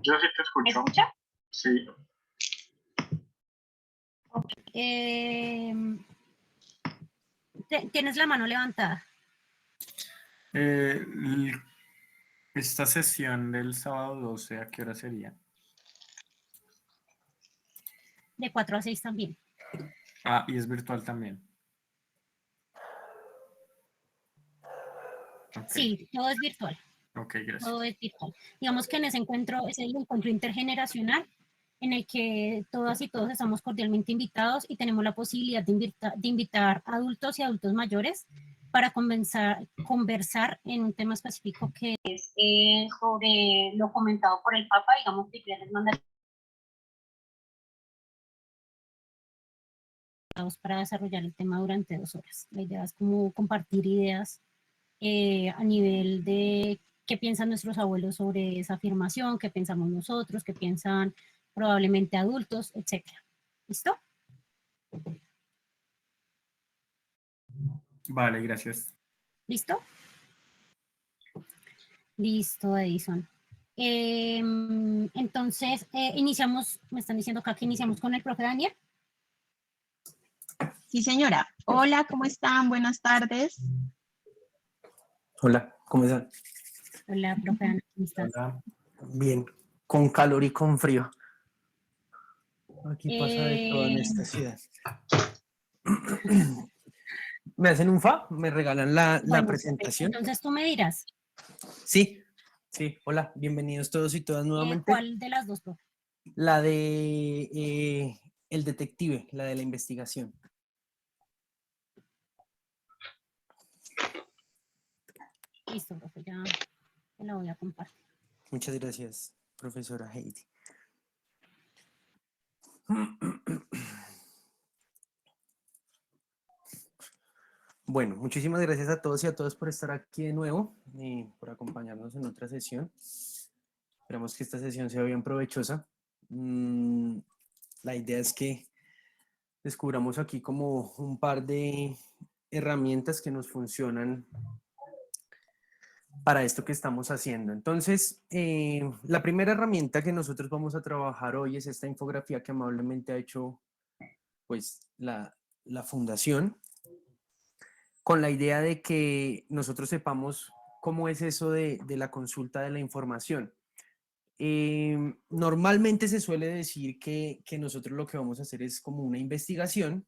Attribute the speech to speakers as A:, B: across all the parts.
A: Yo sí te
B: ¿Me
A: escucho.
B: escucha?
A: Sí.
B: Tienes la mano levantada.
A: Esta sesión del sábado 12, ¿a qué hora sería?
B: De 4 a 6 también.
A: Ah, y es virtual también. Okay.
B: Sí, todo es virtual.
A: Ok, gracias.
B: Todo es virtual. Digamos que en ese encuentro es el encuentro intergeneracional en el que todas y todos estamos cordialmente invitados y tenemos la posibilidad de invitar a adultos y adultos mayores para conversar en un tema específico que es sobre lo comentado por el Papa, digamos que ya les mandaré para desarrollar el tema durante 2 horas. La idea es como compartir ideas a nivel de qué piensan nuestros abuelos sobre esa afirmación, qué pensamos nosotros, qué piensan probablemente adultos, etc. ¿Listo?
A: Vale, gracias.
B: ¿Listo? Listo, Edison. Entonces, iniciamos, me están diciendo acá que iniciamos con el profe Daniel.
C: Sí, señora. Hola, ¿cómo están? Buenas tardes.
D: Hola, ¿cómo están?
B: Hola, profe Daniel, ¿cómo estás?
D: Hola. Bien, con calor y con frío. Aquí pasa de todo en esta ciudad. ¿Me hacen un fa? ¿Me regalan la
B: Bueno,
D: presentación?
B: entonces tú me dirás.
D: Sí, sí. Hola, bienvenidos todos y todas nuevamente.
B: ¿Cuál de las dos, profe?
D: La de el detective, la de la investigación.
B: Listo, profe, ya te la voy a compartir.
D: Muchas gracias, profesora Heidi. Bueno, muchísimas gracias a todos y a todas por estar aquí de nuevo y por acompañarnos en otra sesión. Esperamos que esta sesión sea bien provechosa. La idea es que descubramos aquí como un par de herramientas que nos funcionan para esto que estamos haciendo. Entonces, la primera herramienta que nosotros vamos a trabajar hoy es esta infografía que amablemente ha hecho pues, la fundación, con la idea de que nosotros sepamos cómo es eso de la consulta de la información. Normalmente se suele decir que nosotros lo que vamos a hacer es como una investigación,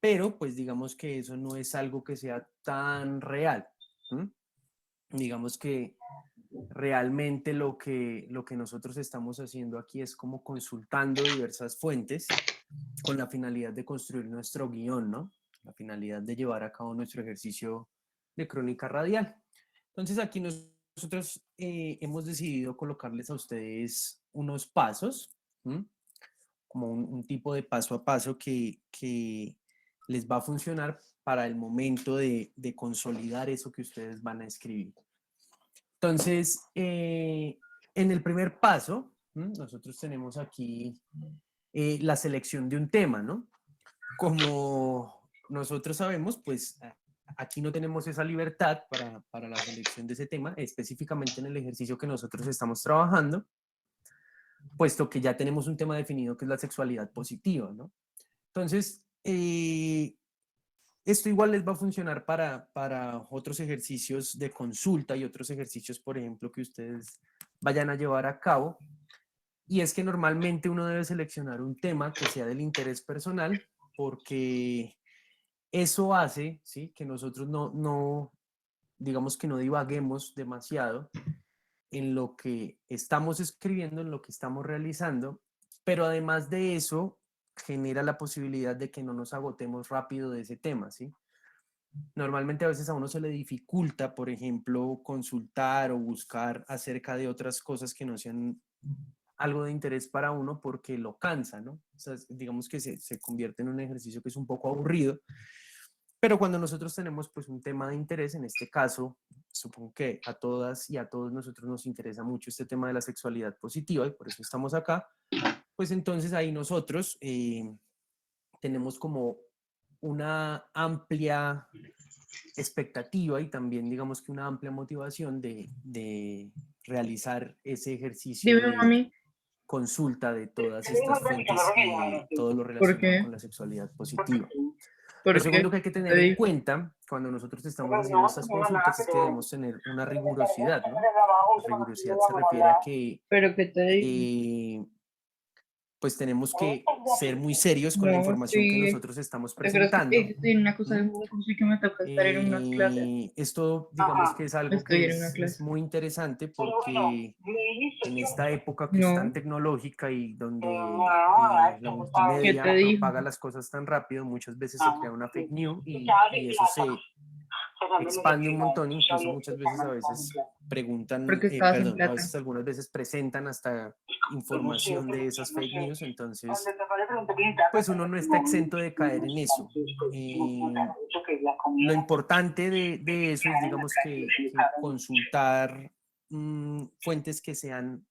D: pero pues digamos que eso no es algo que sea tan real. Digamos que realmente lo que nosotros estamos haciendo aquí es como consultando diversas fuentes con la finalidad de construir nuestro guión, ¿no? La finalidad de llevar a cabo nuestro ejercicio de crónica radial. Entonces aquí nosotros hemos decidido colocarles a ustedes unos pasos, como un tipo de paso a paso que les va a funcionar para el momento de consolidar eso que ustedes van a escribir. Entonces, en el primer paso, nosotros tenemos aquí la selección de un tema, ¿no? Como nosotros sabemos, pues aquí no tenemos esa libertad para la selección de ese tema, específicamente en el ejercicio que nosotros estamos trabajando, puesto que ya tenemos un tema definido que es la sexualidad positiva, ¿no? Entonces, esto igual les va a funcionar para otros ejercicios de consulta y otros ejercicios, por ejemplo, que ustedes vayan a llevar a cabo. Y es que normalmente uno debe seleccionar un tema que sea del interés personal, porque eso hace, ¿sí?, que nosotros digamos que no divaguemos demasiado en lo que estamos escribiendo, en lo que estamos realizando, pero además de eso, genera la posibilidad de que no nos agotemos rápido de ese tema, ¿sí? Normalmente a veces a uno se le dificulta, por ejemplo, consultar o buscar acerca de otras cosas que no sean algo de interés para uno porque lo cansa, ¿no? O sea, digamos que se convierte en un ejercicio que es un poco aburrido, pero cuando nosotros tenemos pues un tema de interés, en este caso, supongo que a todas y a todos nosotros nos interesa mucho este tema de la sexualidad positiva y por eso estamos acá, pues entonces ahí nosotros tenemos como una amplia expectativa y también digamos que una amplia motivación de realizar ese ejercicio
E: Dime,
D: de
E: mami,
D: consulta de todas estas fuentes y todo lo
E: ¿por
D: relacionado
E: qué?
D: con la sexualidad positiva. Lo
E: ¿Por
D: segundo
E: qué?
D: que hay que
E: ¿Qué te
D: tener en
E: dijo?
D: cuenta cuando nosotros estamos haciendo estas consultas es que debemos tener una rigurosidad, ¿no? Rigurosidad se refiere a que
E: ¿Pero qué te dijo?
D: pues tenemos que ser muy serios con la
E: No,
D: información que
E: sí.
D: nosotros estamos
E: ¿Te crees que
D: presentando.
E: estoy en una cosa
D: ¿Mm?
E: de música y que me toca estar en unas clases?
D: Esto, digamos que es algo
E: Estoy
D: que
E: en una
D: es
E: clase.
D: muy interesante porque en esta época que es tan
E: No.
D: tecnológica y donde la
E: ¿Qué
D: multimedia
E: te dijo?
D: propaga las cosas tan rápido, muchas veces se crea una fake news y eso se expande un montón, incluso muchas veces a veces preguntan,
E: Porque estabas en
D: perdón, a
E: plata.
D: veces algunas veces presentan hasta información de esas fake news, entonces pues uno no está exento de caer en eso. Lo importante de eso es, digamos, que consultar fuentes que sean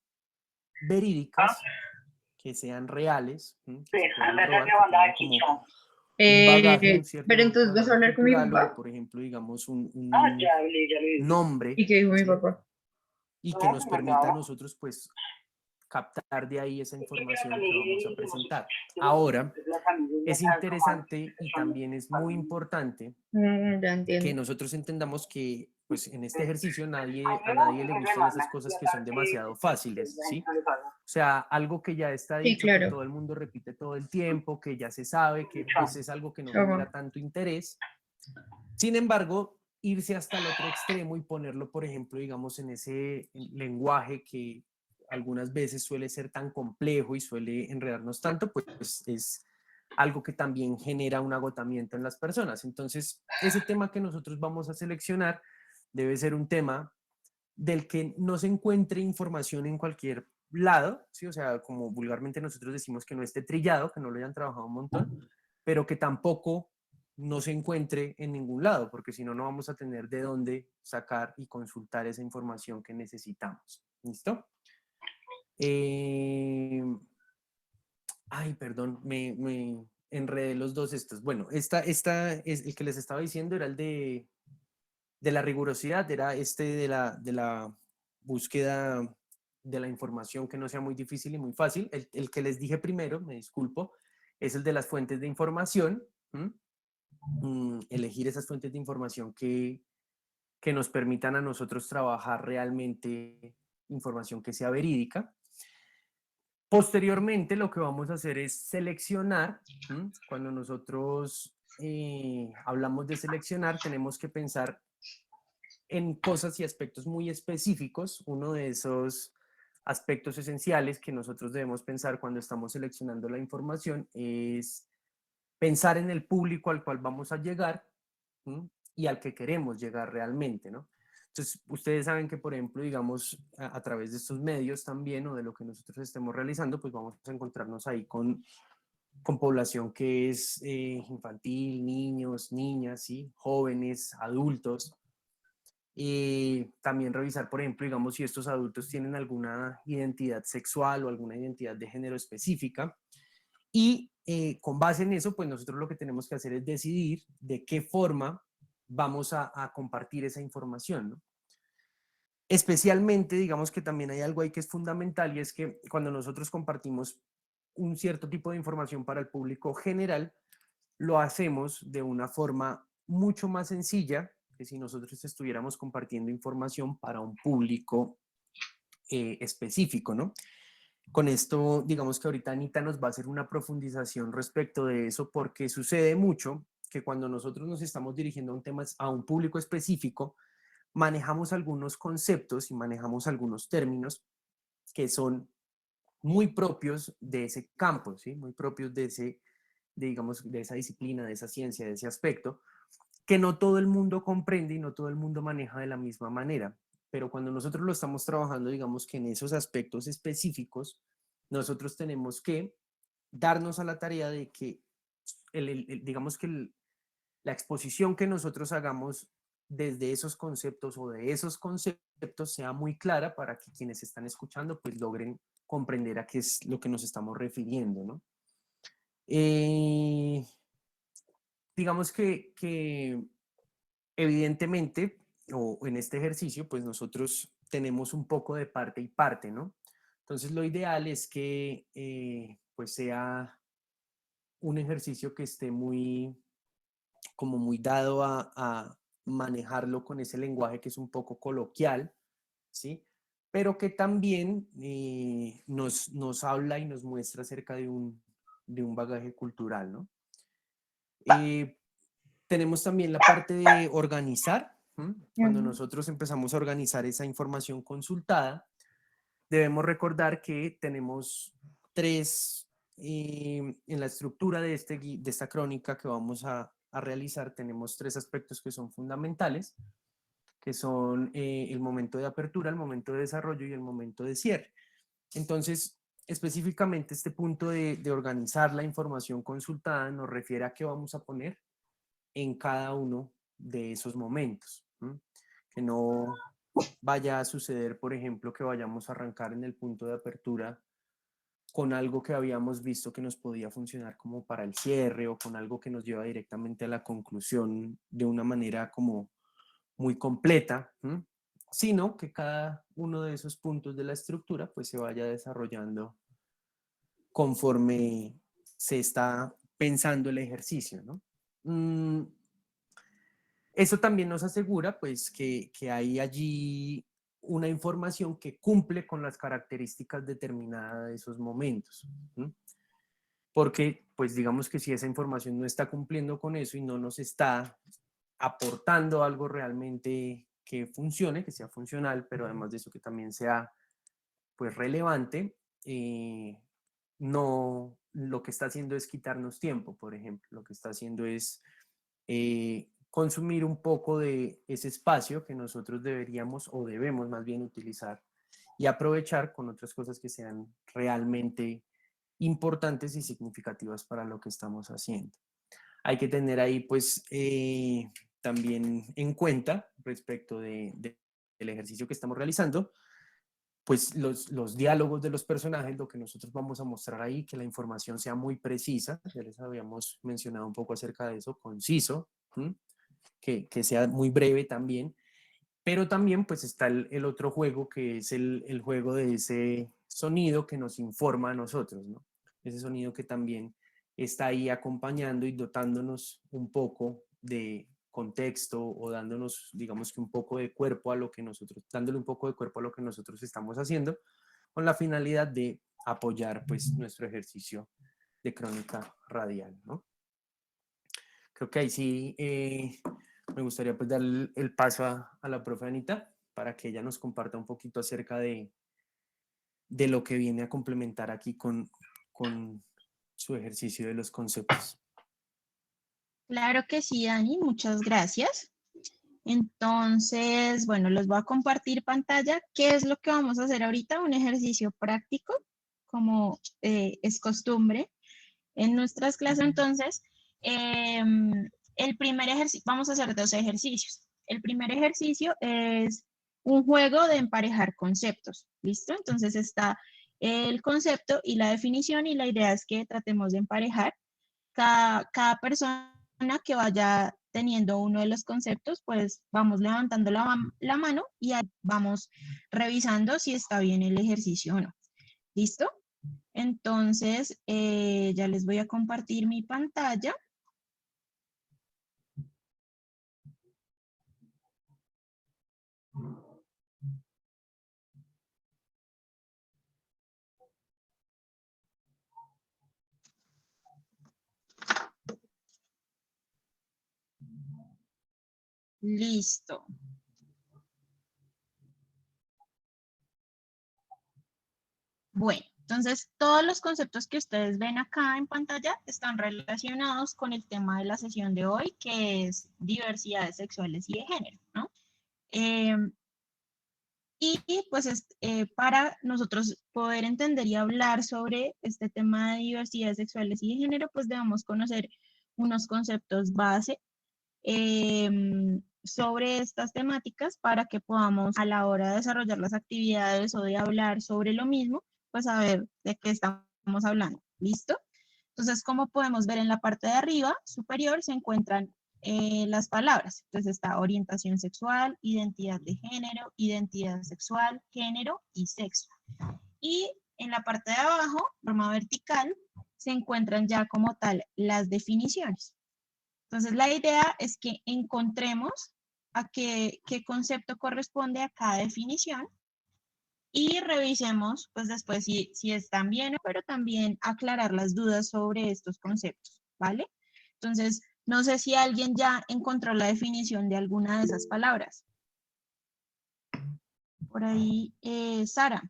D: verídicas, que sean reales, que se puedan probar, que tengan como un bagaje, un cierto
E: Pero entonces vas a
D: bagaje
E: hablar con mi
D: cultural o,
E: papá.
D: por ejemplo, digamos, un
E: ¿Y
D: nombre,
E: qué dijo mi
D: ¿sí?
E: papá?
D: Y que nos permita a nosotros, pues, captar de ahí esa información que vamos a presentar. Ahora, es interesante y también es muy importante
E: Ya
D: que
E: entiendo.
D: nosotros entendamos que pues en este ejercicio a nadie le gustan esas cosas que son demasiado fáciles, ¿sí? O sea, algo que ya está
E: Sí,
D: dicho, que
E: claro.
D: todo el mundo repite todo el tiempo, que ya se sabe, que pues es algo que no
E: Ajá.
D: genera tanto interés. Sin embargo, irse hasta el otro extremo y ponerlo, por ejemplo, digamos, en ese lenguaje que algunas veces suele ser tan complejo y suele enredarnos tanto, pues es algo que también genera un agotamiento en las personas. Entonces, ese tema que nosotros vamos a seleccionar debe ser un tema del que no se encuentre información en cualquier lado, ¿sí? O sea, como vulgarmente nosotros decimos que no esté trillado, que no lo hayan trabajado un montón, pero que tampoco no se encuentre en ningún lado, porque si no, no vamos a tener de dónde sacar y consultar esa información que necesitamos. ¿Listo? Ay, perdón, me enredé los dos estos. Bueno, esta es el que les estaba diciendo, era el de la rigurosidad, era este de la búsqueda de la información que no sea muy difícil y muy fácil. El que les dije primero, me disculpo, es el de las fuentes de información. Elegir esas fuentes de información que nos permitan a nosotros trabajar realmente información que sea verídica. Posteriormente, lo que vamos a hacer es seleccionar. Cuando nosotros hablamos de seleccionar, tenemos que pensar en cosas y aspectos muy específicos. Uno de esos aspectos esenciales que nosotros debemos pensar cuando estamos seleccionando la información es pensar en el público al cual vamos a llegar y al que queremos llegar realmente, ¿no? Entonces, ustedes saben que, por ejemplo, digamos, a través de estos medios también o de lo que nosotros estemos realizando, pues vamos a encontrarnos ahí con población que es infantil, niños, niñas, ¿sí? Jóvenes, adultos. Y también revisar, por ejemplo, digamos, si estos adultos tienen alguna identidad sexual o alguna identidad de género específica. Y con base en eso, pues nosotros lo que tenemos que hacer es decidir de qué forma vamos a compartir esa información, ¿no? Especialmente, digamos que también hay algo ahí que es fundamental y es que cuando nosotros compartimos un cierto tipo de información para el público general, lo hacemos de una forma mucho más sencilla que si nosotros estuviéramos compartiendo información para un público específico, ¿no? Con esto, digamos que ahorita Anita nos va a hacer una profundización respecto de eso, porque sucede mucho que cuando nosotros nos estamos dirigiendo a un tema, a un público específico, manejamos algunos conceptos y manejamos algunos términos que son muy propios de ese campo, ¿sí? Muy propios de ese, digamos, de esa disciplina, de esa ciencia, de ese aspecto, que no todo el mundo comprende y no todo el mundo maneja de la misma manera. Pero cuando nosotros lo estamos trabajando, digamos que en esos aspectos específicos, nosotros tenemos que darnos a la tarea de que, digamos que la exposición que nosotros hagamos desde esos conceptos o de esos conceptos sea muy clara para que quienes están escuchando pues logren comprender a qué es lo que nos estamos refiriendo, ¿no? Digamos que evidentemente o en este ejercicio, pues nosotros tenemos un poco de parte y parte, ¿no? Entonces lo ideal es que pues sea un ejercicio que esté como muy dado a manejarlo con ese lenguaje que es un poco coloquial, ¿sí? Pero que también nos habla y nos muestra acerca de un bagaje cultural, ¿no? Tenemos también la parte de organizar. Cuando nosotros empezamos a organizar esa información consultada, debemos recordar que tenemos tres, en la estructura de esta crónica que vamos a realizar, tenemos tres aspectos que son fundamentales, que son el momento de apertura, el momento de desarrollo y el momento de cierre. Entonces, específicamente este punto de organizar la información consultada nos refiere a qué vamos a poner en cada uno de esos momentos. Que no vaya a suceder, por ejemplo, que vayamos a arrancar en el punto de apertura con algo que habíamos visto que nos podía funcionar como para el cierre o con algo que nos lleva directamente a la conclusión de una manera como muy completa, sino que cada uno de esos puntos de la estructura pues se vaya desarrollando conforme se está pensando el ejercicio, ¿no? Eso también nos asegura pues que hay allí una información que cumple con las características determinadas de esos momentos. Porque pues digamos que si esa información no está cumpliendo con eso y no nos está aportando algo realmente que funcione, que sea funcional, pero además de eso que también sea pues relevante, no, lo que está haciendo es quitarnos tiempo, por ejemplo, lo que está haciendo es consumir un poco de ese espacio que nosotros deberíamos o debemos más bien utilizar y aprovechar con otras cosas que sean realmente importantes y significativas para lo que estamos haciendo. Hay que tener ahí pues también en cuenta respecto del ejercicio que estamos realizando, pues los diálogos de los personajes, lo que nosotros vamos a mostrar ahí, que la información sea muy precisa, ya les habíamos mencionado un poco acerca de eso, conciso, que sea muy breve también, pero también pues está el otro juego que es el juego de ese sonido que nos informa a nosotros, ¿no? Ese sonido que también está ahí acompañando y dotándonos un poco de contexto o dándonos, digamos que un poco de cuerpo a lo que nosotros, dándole un poco de cuerpo a lo que nosotros estamos haciendo, con la finalidad de apoyar pues nuestro ejercicio de crónica radial, ¿no? Creo que ahí sí me gustaría pues dar el paso a la profe Anita para que ella nos comparta un poquito acerca de lo que viene a complementar aquí con su ejercicio de los conceptos.
C: Claro que sí, Dani, muchas gracias. Entonces, bueno, les voy a compartir pantalla. ¿Qué es lo que vamos a hacer ahorita? Un ejercicio práctico, como es costumbre en nuestras clases. Entonces, el primer ejercicio, vamos a hacer 2 ejercicios. El primer ejercicio es un juego de emparejar conceptos, ¿listo? Entonces está el concepto y la definición y la idea es que tratemos de emparejar cada persona que vaya teniendo uno de los conceptos, pues vamos levantando la mano y ahí vamos revisando si está bien el ejercicio o no. ¿Listo? Entonces, ya les voy a compartir mi pantalla. Listo. Bueno, entonces todos los conceptos que ustedes ven acá en pantalla están relacionados con el tema de la sesión de hoy, que es diversidades sexuales y de género, ¿no? Y pues para nosotros poder entender y hablar sobre este tema de diversidades sexuales y de género, pues debemos conocer unos conceptos base sobre estas temáticas para que podamos a la hora de desarrollar las actividades o de hablar sobre lo mismo, pues saber de qué estamos hablando. ¿Listo? Entonces, como podemos ver en la parte de arriba superior se encuentran las palabras. Entonces está orientación sexual, identidad de género, identidad sexual, género y sexo. Y en la parte de abajo, forma vertical, se encuentran ya como tal las definiciones. Entonces la idea es que encontremos a qué concepto corresponde a cada definición y revisemos pues después si están bien, pero también aclarar las dudas sobre estos conceptos, ¿vale? Entonces, no sé si alguien ya encontró la definición de alguna de esas palabras. Por ahí, Sara.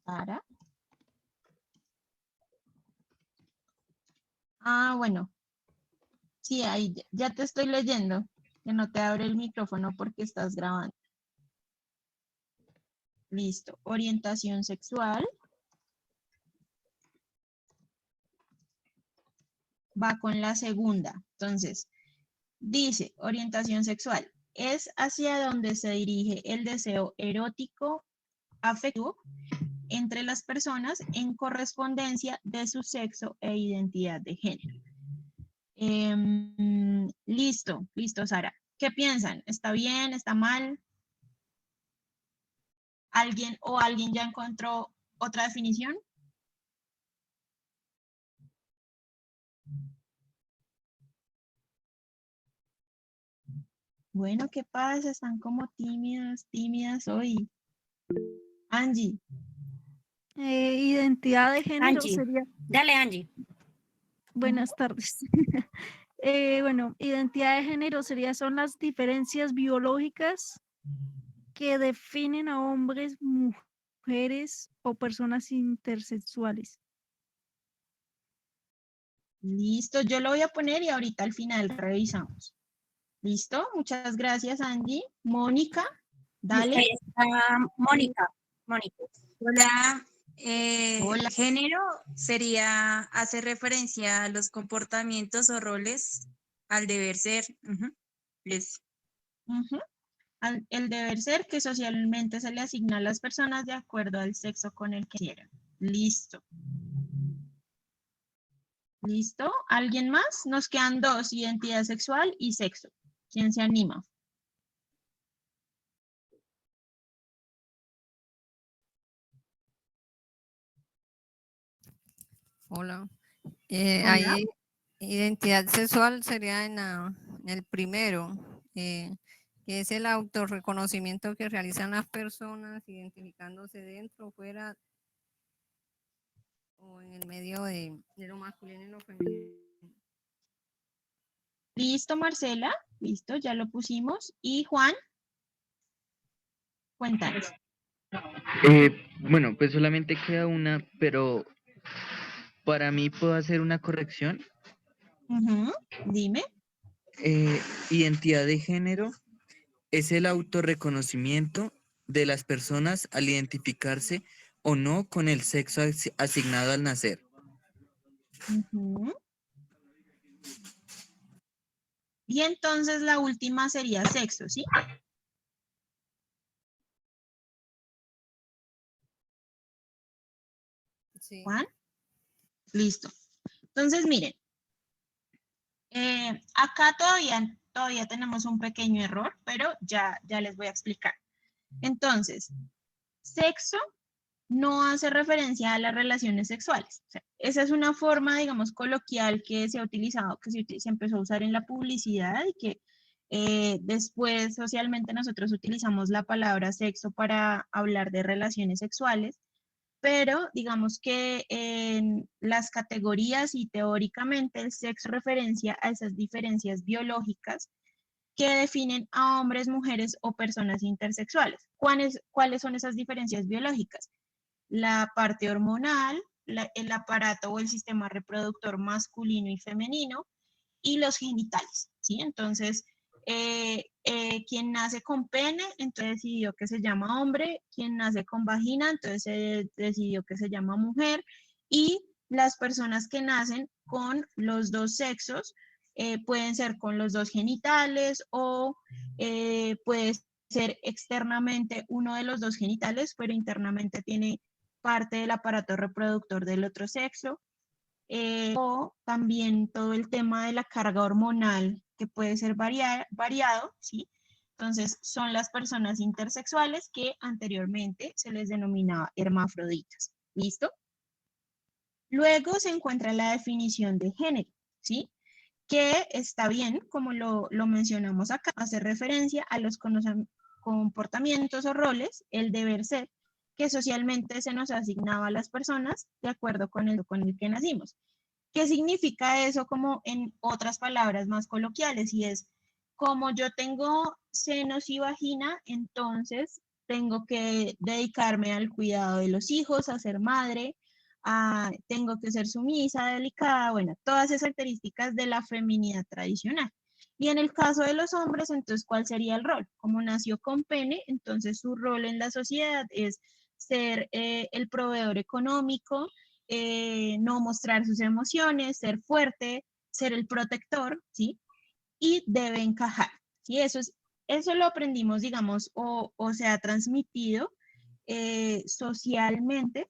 C: Sara. Ah, bueno. Sí, ahí ya te estoy leyendo, que no te abre el micrófono porque estás grabando. Listo. Orientación sexual. Va con la segunda. Entonces, dice, orientación sexual es hacia donde se dirige el deseo erótico, afectivo, entre las personas en correspondencia de su sexo e identidad de género. Listo, Sara. ¿Qué piensan? ¿Está bien? ¿Está mal? ¿Alguien ya encontró otra definición? Bueno, ¿qué pasa? Están como tímidas hoy. Angie.
F: Identidad de género
B: Angie.
F: sería...
B: Dale, Angie.
F: Buenas tardes. Bueno, identidad de género son las diferencias biológicas que definen a hombres, mujeres o personas intersexuales.
C: Listo, yo lo voy a poner y ahorita al final revisamos. ¿Listo? Muchas gracias, Angie. Mónica, dale.
B: Ahí está Mónica.
G: Hola,
C: Hola.
G: género hace referencia a los comportamientos o roles, al deber ser.
C: Ujú. El deber ser que socialmente se le asigna a las personas de acuerdo al sexo con el que quieran. Listo. ¿Listo? ¿Alguien más? Nos quedan dos, identidad sexual y sexo. ¿Quién se anima?
H: Hola.
C: Hola.
H: Ahí identidad sexual sería en el primero, que es el autorreconocimiento que realizan las personas identificándose dentro, fuera o en el medio de lo masculino y lo femenino.
C: Listo, Marcela. Listo, ya lo pusimos. ¿Y Juan? Cuéntanos.
I: Bueno, pues solamente queda una, pero para mí puedo hacer una corrección.
C: Dime.
I: Identidad de género es el autorreconocimiento de las personas al identificarse o no con el sexo asignado al nacer.
C: Y entonces la última sería sexo, ¿sí?
H: Sí.
C: Juan. Listo. Entonces, miren. Acá todavía tenemos un pequeño error, pero ya les voy a explicar. Entonces, sexo no hace referencia a las relaciones sexuales. O sea, esa es una forma, digamos, coloquial que se ha utilizado, que se empezó a usar en la publicidad y que después socialmente nosotros utilizamos la palabra sexo para hablar de relaciones sexuales, pero digamos que en las categorías y teóricamente el sexo referencia a esas diferencias biológicas que definen a hombres, mujeres o personas intersexuales. ¿Cuáles son esas diferencias biológicas? La parte hormonal, el aparato o el sistema reproductor masculino y femenino y los genitales, ¿sí? Entonces, quien nace con pene, entonces decidió que se llama hombre, quien nace con vagina, entonces decidió que se llama mujer, y las personas que nacen con los dos sexos pueden ser con los dos genitales o puede ser externamente uno de los dos genitales, pero internamente tiene parte del aparato reproductor del otro sexo, o también todo el tema de la carga hormonal que puede ser variado, ¿sí? Entonces, son las personas intersexuales que anteriormente se les denominaba hermafroditas. ¿Listo? Luego se encuentra la definición de género, ¿sí? Que está bien, como lo mencionamos acá, hace referencia a los comportamientos o roles, el deber ser, que socialmente se nos asignaba a las personas de acuerdo con el que nacimos. ¿Qué significa eso como en otras palabras más coloquiales? Y es, como yo tengo senos y vagina, entonces tengo que dedicarme al cuidado de los hijos, a ser madre, tengo que ser sumisa, delicada, bueno, todas esas características de la feminidad tradicional. Y en el caso de los hombres, entonces, ¿cuál sería el rol? Como nació con pene, entonces su rol en la sociedad es ser el proveedor económico, no mostrar sus emociones, ser fuerte, ser el protector, ¿sí? Y debe encajar, ¿sí? Eso lo aprendimos, digamos, o se ha transmitido socialmente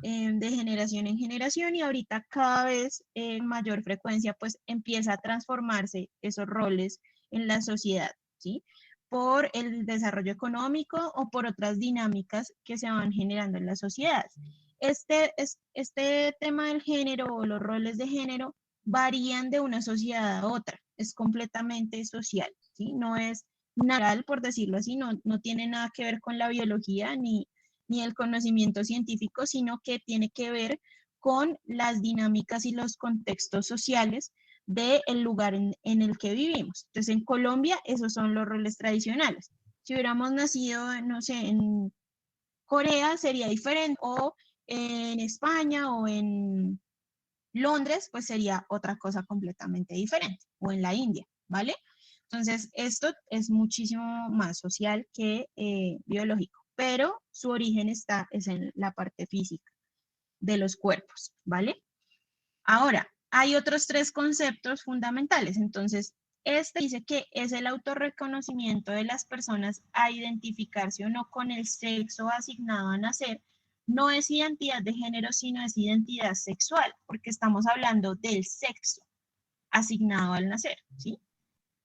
C: de generación en generación, y ahorita cada vez en mayor frecuencia pues empieza a transformarse esos roles en la sociedad, ¿sí? Por el desarrollo económico o por otras dinámicas que se van generando en la sociedad. Este tema del género o los roles de género varían de una sociedad a otra, es completamente social, ¿sí? No es natural, por decirlo así, no tiene nada que ver con la biología ni el conocimiento científico, sino que tiene que ver con las dinámicas y los contextos sociales del lugar en el que vivimos. Entonces, en Colombia, esos son los roles tradicionales. Si hubiéramos nacido, no sé, en Corea, sería diferente, o en España o en Londres, pues sería otra cosa completamente diferente, o en la India, ¿vale? Entonces, esto es muchísimo más social que biológico, pero su origen es en la parte física de los cuerpos, ¿vale? Ahora, hay otros 3 conceptos fundamentales. Entonces, este dice que es el autorreconocimiento de las personas a identificarse o no con el sexo asignado a nacer. No es identidad de género, sino es identidad sexual, porque estamos hablando del sexo asignado al nacer, ¿sí?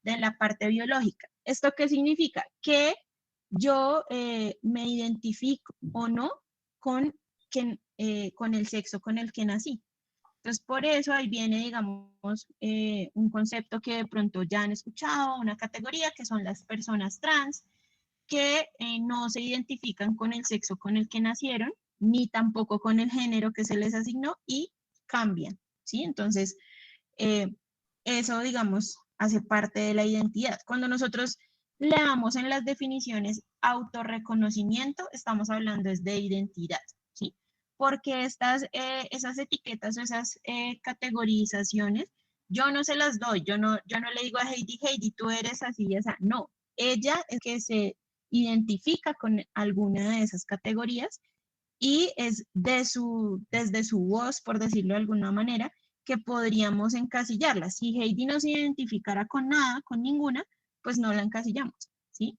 C: De la parte biológica. ¿Esto qué significa? Que yo me identifico o no con el sexo con el que nací. Entonces, por eso ahí viene, digamos, un concepto que de pronto ya han escuchado, una categoría que son las personas trans, que no se identifican con el sexo con el que nacieron, ni tampoco con el género que se les asignó, y cambian, ¿sí? Entonces, eso, digamos, hace parte de la identidad. Cuando nosotros leamos en las definiciones autorreconocimiento, estamos hablando es de identidad, ¿sí? Porque esas etiquetas o esas categorizaciones, yo no se las doy, yo no le digo a Heidi, Heidi, tú eres así y esa, no. Ella es que se identifica con alguna de esas categorías, y es desde su voz, por decirlo de alguna manera, que podríamos encasillarla. Si Heidi no se identificara con nada, con ninguna, pues no la encasillamos, ¿sí?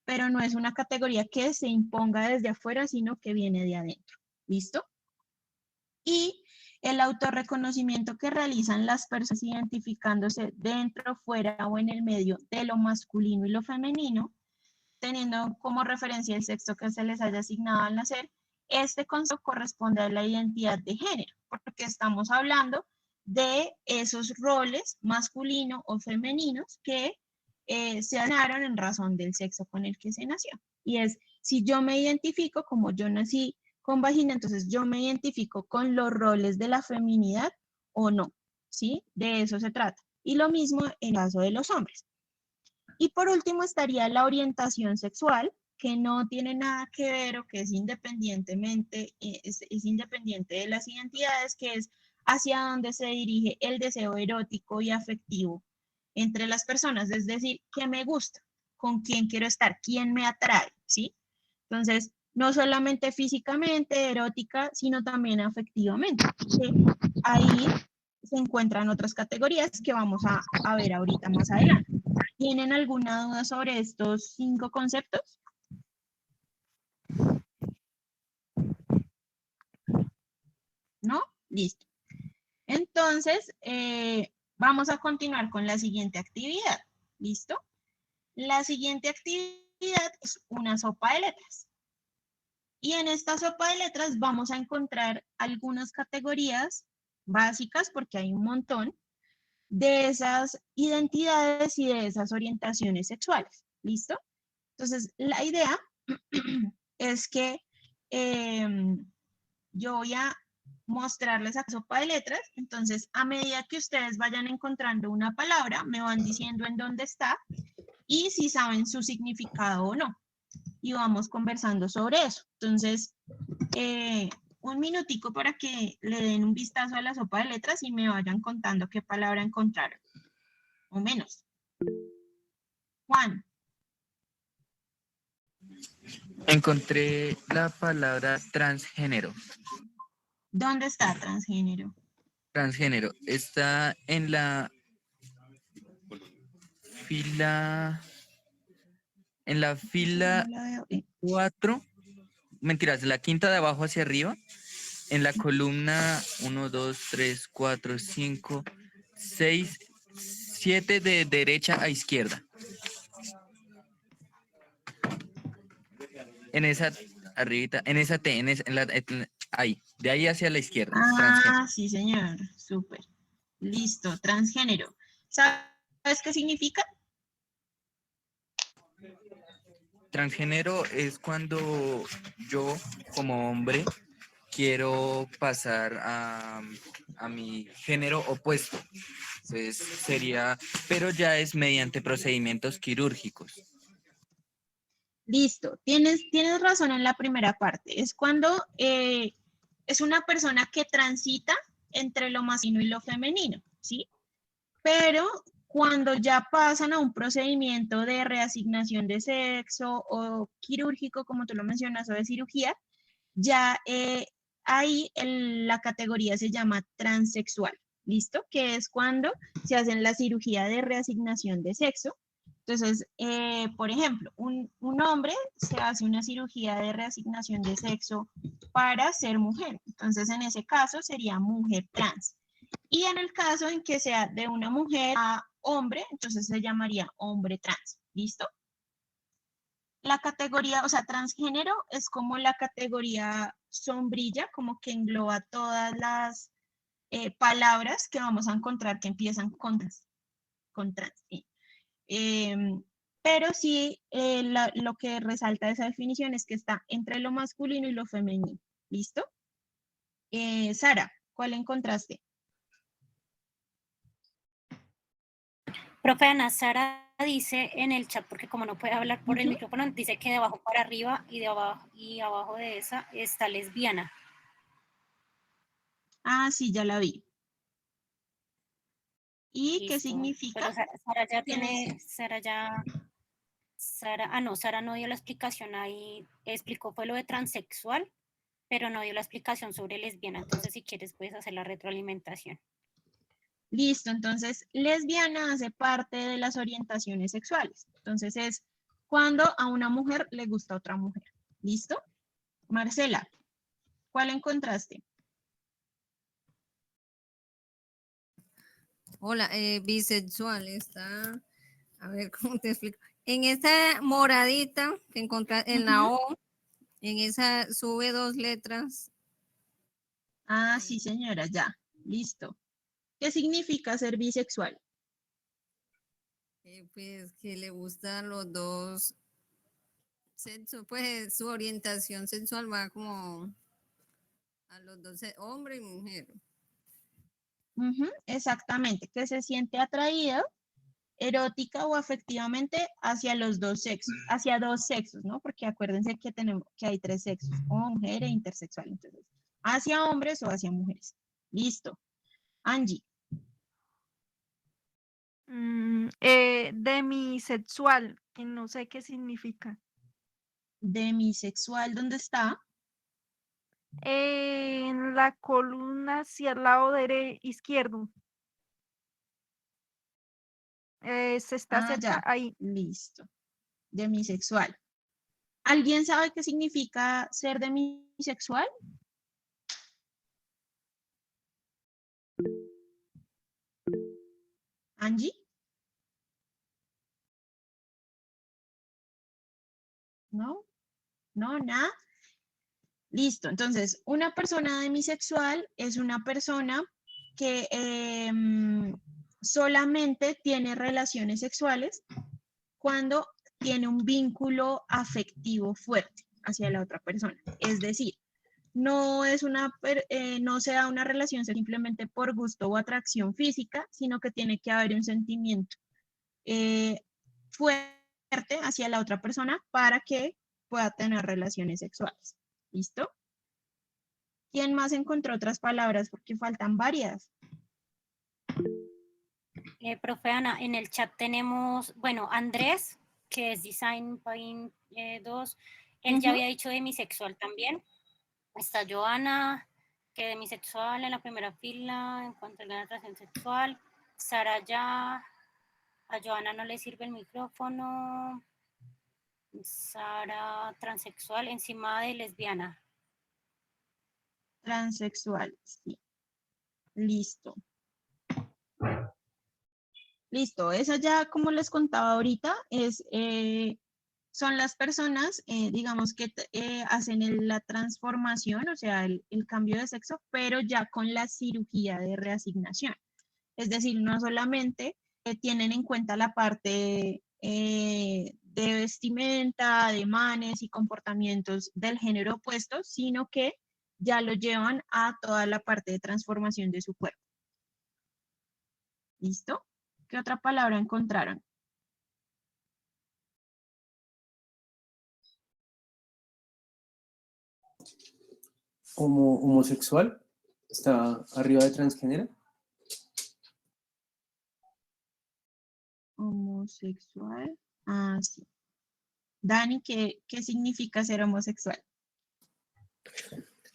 C: Pero no es una categoría que se imponga desde afuera, sino que viene de adentro. ¿Listo? Y el autorreconocimiento que realizan las personas identificándose dentro, fuera o en el medio de lo masculino y lo femenino, teniendo como referencia el sexo que se les haya asignado al nacer, este concepto corresponde a la identidad de género, porque estamos hablando de esos roles masculinos o femeninos que se asignaron en razón del sexo con el que se nació. Y es, si yo me identifico como yo nací con vagina, entonces yo me identifico con los roles de la feminidad o no, ¿sí? De eso se trata. Y lo mismo en el caso de los hombres. Y por último estaría la orientación sexual, que no tiene nada que ver o que es independientemente, es independiente de las identidades, que es hacia dónde se dirige el deseo erótico y afectivo entre las personas, es decir, qué me gusta, con quién quiero estar, quién me atrae, ¿sí? Entonces, no solamente físicamente, erótica, sino también afectivamente. ¿Sí? Ahí se encuentran otras categorías que vamos a ver ahorita más adelante. ¿Tienen alguna duda sobre estos 5 conceptos? Listo. Entonces, vamos a continuar con la siguiente actividad. ¿Listo? La siguiente actividad es una sopa de letras. Y en esta sopa de letras vamos a encontrar algunas categorías básicas, porque hay un montón, de esas identidades y de esas orientaciones sexuales. ¿Listo? Entonces, la idea es que yo voy a mostrarles la sopa de letras. Entonces, a medida que ustedes vayan encontrando una palabra, me van diciendo en dónde está y si saben su significado o no. Y vamos conversando sobre eso. Entonces, un minutico para que le den un vistazo a la sopa de letras y me vayan contando qué palabra encontraron. O menos. Juan.
I: Encontré la palabra transgénero.
C: ¿Dónde está transgénero?
I: Transgénero está en la fila,
C: No la veo.
I: 4, mentiras, la quinta de abajo hacia arriba, en la columna 1, 2, 3, 4, 5, 6, 7 de derecha a izquierda. En esa arribita, en esa T, ahí, de ahí hacia la izquierda. Transgénero.
C: Ah, sí, señor. Súper. Listo, transgénero. ¿Sabes qué significa?
I: Transgénero es cuando yo, como hombre, quiero pasar a mi género opuesto. Entonces sería, pero ya es mediante procedimientos quirúrgicos.
C: Listo. Tienes razón en la primera parte. Es cuando es una persona que transita entre lo masculino y lo femenino, ¿sí? Pero cuando ya pasan a un procedimiento de reasignación de sexo o quirúrgico, como tú lo mencionas, o de cirugía, ya ahí la categoría se llama transexual, ¿listo? Que es cuando se hacen la cirugía de reasignación de sexo. Entonces, por ejemplo, un hombre se hace una cirugía de reasignación de sexo para ser mujer. Entonces, en ese caso sería mujer trans. Y en el caso en que sea de una mujer a hombre, entonces se llamaría hombre trans. ¿Listo? La categoría, o sea, transgénero es como la categoría sombrilla, como que engloba todas las palabras que vamos a encontrar que empiezan con trans. ¿Sí? Pero sí, lo que resalta de esa definición es que está entre lo masculino y lo femenino. ¿Listo? Sara, ¿cuál encontraste?
B: Profe Ana, Sara dice en el chat, porque como no puede hablar por el micrófono, dice que de abajo para arriba y abajo de esa está lesbiana.
C: Ah, sí, ya la vi. ¿Y qué
B: Listo.
C: significa?
B: Pero Sara no dio la explicación ahí, explicó fue lo de transexual, pero no dio la explicación sobre lesbiana. Entonces, si quieres, puedes hacer la retroalimentación.
C: Listo, entonces lesbiana hace parte de las orientaciones sexuales. Entonces es cuando a una mujer le gusta otra mujer. ¿Listo? Marcela, ¿cuál encontraste?
H: Hola, bisexual está, a ver cómo te explico. En esta moradita que encontrás en la O, en esa sube 2 letras.
C: Ah, sí, señora, ya. Listo. ¿Qué significa ser bisexual?
H: Pues que le gustan los dos sexos, pues su orientación sexual va como a los dos, hombre y mujer.
C: Exactamente, que se siente atraído erótica o afectivamente hacia los dos sexos, hacia dos sexos, ¿no? Porque acuérdense que tenemos que hay 3 sexos, mujer e intersexual, entonces, hacia hombres o hacia mujeres. Listo. Angie.
F: Demisexual, que no sé qué significa.
C: Demisexual, ¿dónde está?
F: En la columna hacia el lado izquierdo. Se está cerca
C: Ya.
F: ahí.
C: Listo. Demisexual. ¿Alguien sabe qué significa ser demisexual? Angie. ¿No? ¿No? ¿Nada? Listo. Entonces, una persona demisexual es una persona que solamente tiene relaciones sexuales cuando tiene un vínculo afectivo fuerte hacia la otra persona. Es decir, no se da una relación simplemente por gusto o atracción física, sino que tiene que haber un sentimiento fuerte hacia la otra persona para que pueda tener relaciones sexuales. ¿Listo? ¿Quién más encontró otras palabras? Porque faltan varias.
B: Profe Ana, en el chat tenemos, bueno, Andrés, que es Design Paint 2, él ya había dicho demisexual también. Está Joana, que demisexual en la primera fila, en cuanto a la atracción sexual. Sara ya, a Joana no le sirve el micrófono. Sara, transexual, encima de lesbiana.
C: Transexual, sí. Listo. Listo, esa ya, como les contaba ahorita, son las personas, digamos, que hacen la transformación, o sea, el cambio de sexo, pero ya con la cirugía de reasignación. Es decir, no solamente tienen en cuenta la parte de vestimenta, ademanes y comportamientos del género opuesto, sino que ya lo llevan a toda la parte de transformación de su cuerpo. ¿Listo? ¿Qué otra palabra encontraron?
D: Homosexual, está arriba de transgénero.
C: Homosexual. Ah, sí. Dani, ¿qué significa ser homosexual?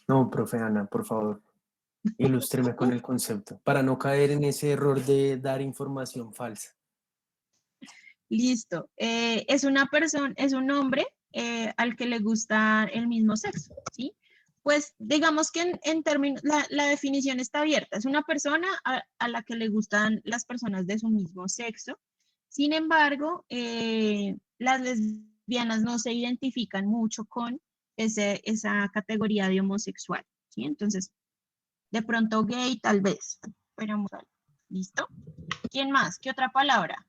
D: No, profe Ana, por favor, ilústreme con el concepto, para no caer en ese error de dar información falsa.
C: Listo. Es una persona, es un hombre al que le gusta el mismo sexo, ¿sí? Pues digamos que en términos, la definición está abierta. Es una persona a la que le gustan las personas de su mismo sexo. Sin embargo, las lesbianas no se identifican mucho con esa categoría de homosexual, ¿sí? Entonces, de pronto gay tal vez, pero homosexual. ¿Listo? ¿Quién más? ¿Qué otra palabra?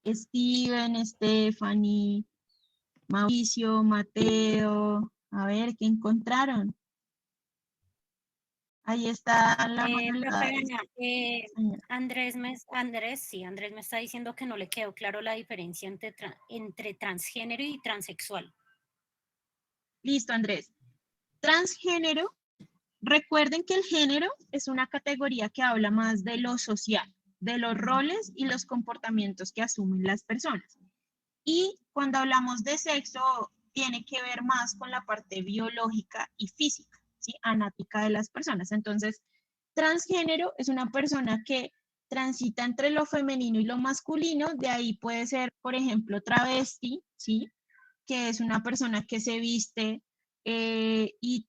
C: Steven, Stephanie, Mauricio, Mateo. A ver, ¿qué encontraron? Ahí está la
B: Profe Ana, Andrés me está diciendo que no le quedó claro la diferencia entre transgénero y transexual.
C: Listo, Andrés. Transgénero, recuerden que el género es una categoría que habla más de lo social, de los roles y los comportamientos que asumen las personas. Y cuando hablamos de sexo, tiene que ver más con la parte biológica y física, ¿sí? Anática de las personas. Entonces, transgénero es una persona que transita entre lo femenino y lo masculino, de ahí puede ser, por ejemplo, travesti, ¿sí? Que es una persona que se viste y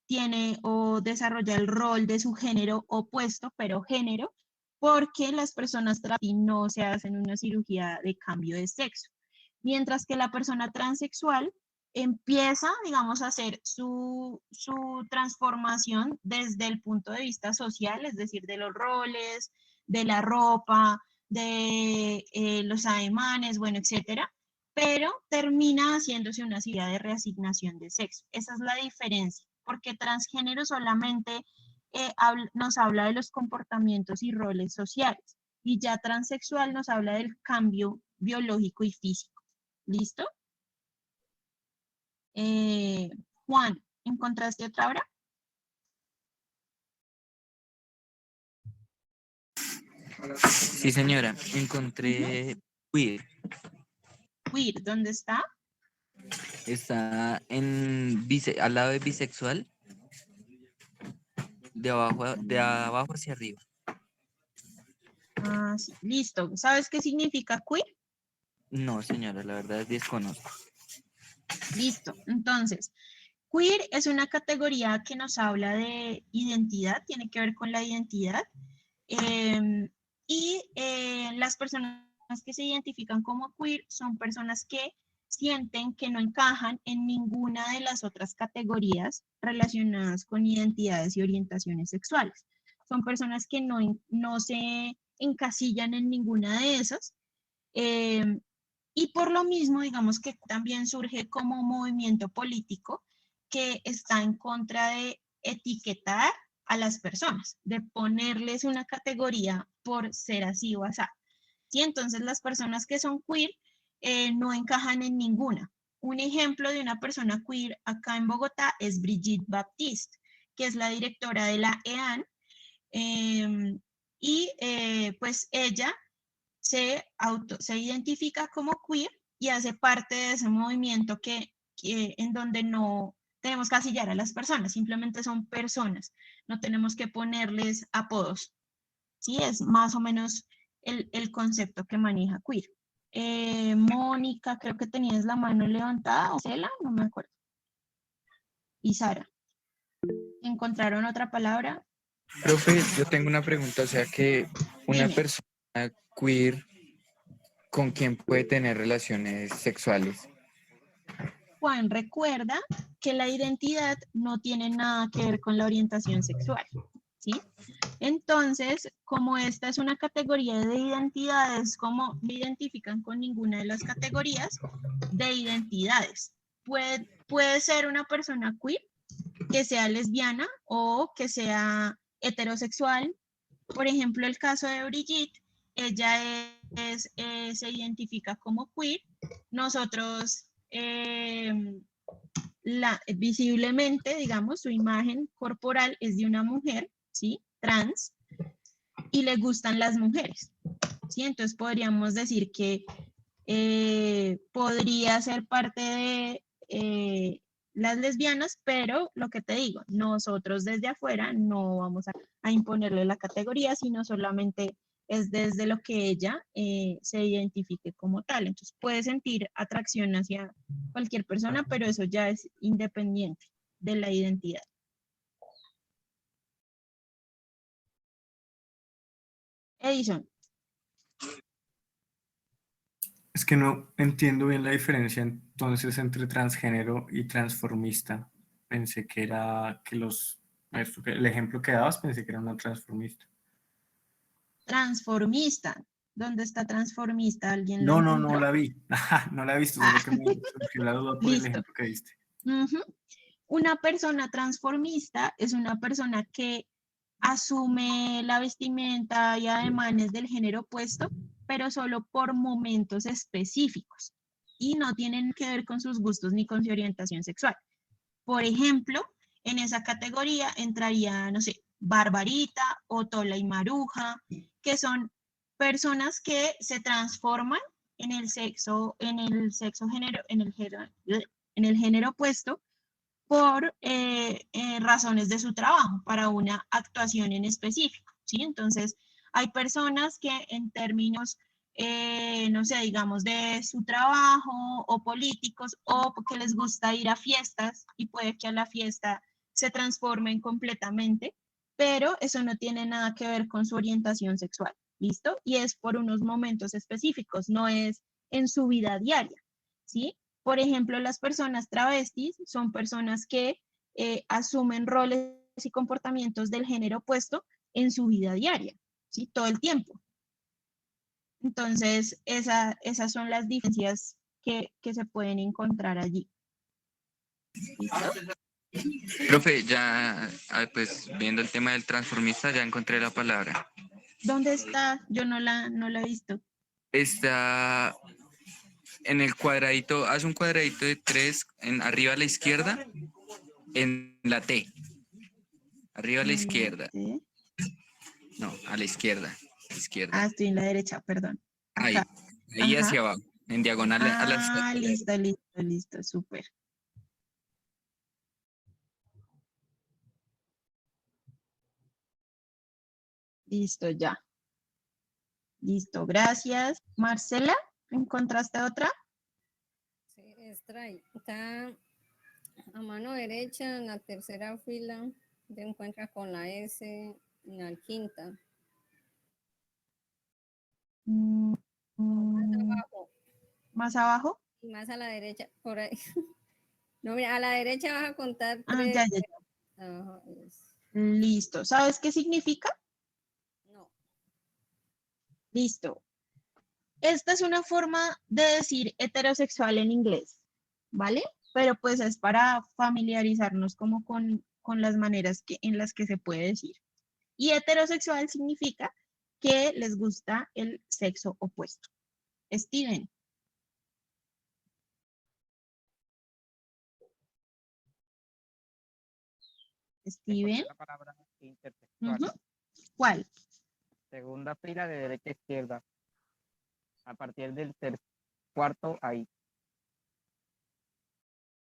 C: tiene o desarrolla el rol de su género opuesto, pero género, porque las personas travesti no se hacen una cirugía de cambio de sexo. Mientras que la persona transexual empieza, digamos, a hacer su transformación desde el punto de vista social, es decir, de los roles, de la ropa, de los ademanes, bueno, etcétera, pero termina haciéndose una cirugía de reasignación de sexo. Esa es la diferencia, porque transgénero solamente nos habla de los comportamientos y roles sociales, y ya transexual nos habla del cambio biológico y físico. ¿Listo? Juan, ¿encontraste otra hora?
I: Sí, señora, encontré queer.
C: Queer, ¿dónde está?
I: Está al lado de bisexual, de abajo hacia arriba.
C: Ah, sí, listo. ¿Sabes qué significa queer?
I: No, señora, la verdad desconozco.
C: Listo. Entonces, queer es una categoría que nos habla de identidad, tiene que ver con la identidad. Las personas que se identifican como queer son personas que sienten que no encajan en ninguna de las otras categorías relacionadas con identidades y orientaciones sexuales. Son personas que no se encasillan en ninguna de esas. Y por lo mismo, digamos que también surge como movimiento político que está en contra de etiquetar a las personas, de ponerles una categoría por ser así o así. ¿Sí? Entonces las personas que son queer no encajan en ninguna. Un ejemplo de una persona queer acá en Bogotá es Brigitte Baptiste, que es la directora de la EAN, pues ella se identifica como queer y hace parte de ese movimiento en donde no tenemos que casillar a las personas, simplemente son personas, no tenemos que ponerles apodos. Sí, es más o menos el concepto que maneja queer. Mónica, creo que tenías la mano levantada, o Cela, no me acuerdo. Y Sara. ¿Encontraron otra palabra?
I: Profe, yo tengo una pregunta, o sea que una
C: Dime.
I: persona queer, ¿con quién puede tener relaciones sexuales?
C: Juan, recuerda que la identidad no tiene nada que ver con la orientación sexual, ¿sí? Entonces, como esta es una categoría de identidades, como me identifican con ninguna de las categorías de identidades. Puede ser una persona queer, que sea lesbiana o que sea heterosexual. Por ejemplo, el caso de Brigitte, ella se identifica como queer. Nosotros visiblemente, digamos, su imagen corporal es de una mujer, ¿sí? Trans, y le gustan las mujeres, ¿sí? Entonces podríamos decir que podría ser parte de las lesbianas, pero lo que te digo, nosotros desde afuera no vamos a imponerle la categoría, sino solamente es desde lo que ella se identifique como tal. Entonces puede sentir atracción hacia cualquier persona, pero eso ya es independiente de la identidad. Edison.
A: Es que no entiendo bien la diferencia entonces entre transgénero y transformista. Pensé que era el ejemplo que dabas, pensé que era una transformista.
C: Transformista. ¿Dónde está transformista? ¿Alguien lo
A: No
C: encontró?
A: la vi. No la he visto, solo que me surgió la duda por el
C: Listo.
A: ejemplo que diste.
C: Una persona transformista es una persona que asume la vestimenta y ademanes del género opuesto, pero solo por momentos específicos y no tienen que ver con sus gustos ni con su orientación sexual. Por ejemplo, en esa categoría entraría, no sé, Barbarita o Tola y Maruja, que son personas que se transforman en el género opuesto por razones de su trabajo, para una actuación en específico, ¿sí? Entonces, hay personas que en términos, no sé, digamos, de su trabajo o políticos, o porque les gusta ir a fiestas y puede que a la fiesta se transformen completamente, pero eso no tiene nada que ver con su orientación sexual, ¿listo? Y es por unos momentos específicos, no es en su vida diaria, ¿sí? Por ejemplo, las personas travestis son personas que asumen roles y comportamientos del género opuesto en su vida diaria, ¿sí? Todo el tiempo. Entonces, esas son las diferencias que se pueden encontrar allí. ¿Listo?
I: Profe, ya, pues viendo el tema del transformista, ya encontré la palabra.
C: ¿Dónde está? Yo no la he visto.
I: Está en el cuadradito, haz un cuadradito de 3 arriba a la izquierda, en la T. Arriba a la izquierda.
C: ¿Sí?
I: No, a la izquierda.
C: Ah, estoy en la derecha, perdón.
I: Ahí,
C: Acá.
I: ahí
C: Ajá.
I: hacia abajo, en diagonal a la
C: Listo, súper. Listo, ya. Listo, gracias. Marcela, ¿encontraste otra?
H: Sí, maestra, está a mano derecha en la tercera fila, te encuentras con la S en la quinta.
C: Mm,
H: Más
C: mm,
H: abajo,
C: más abajo.
H: y más a la derecha, por ahí. No, mira, a la derecha vas a contar
C: Ah,
H: 3.
C: ya, ya, ya.
H: Ajá,
C: Listo. ¿Sabes qué significa?
H: no.
C: Listo. Esta es una forma de decir heterosexual en inglés, ¿vale? Pero pues es para familiarizarnos como con las maneras en las que se puede decir. Y heterosexual significa que les gusta el sexo opuesto. Steven. Steven.
J: La palabra intersexual.
C: Ujú. ¿Cuál?
J: Segunda fila de derecha a izquierda. A partir del cuarto ahí.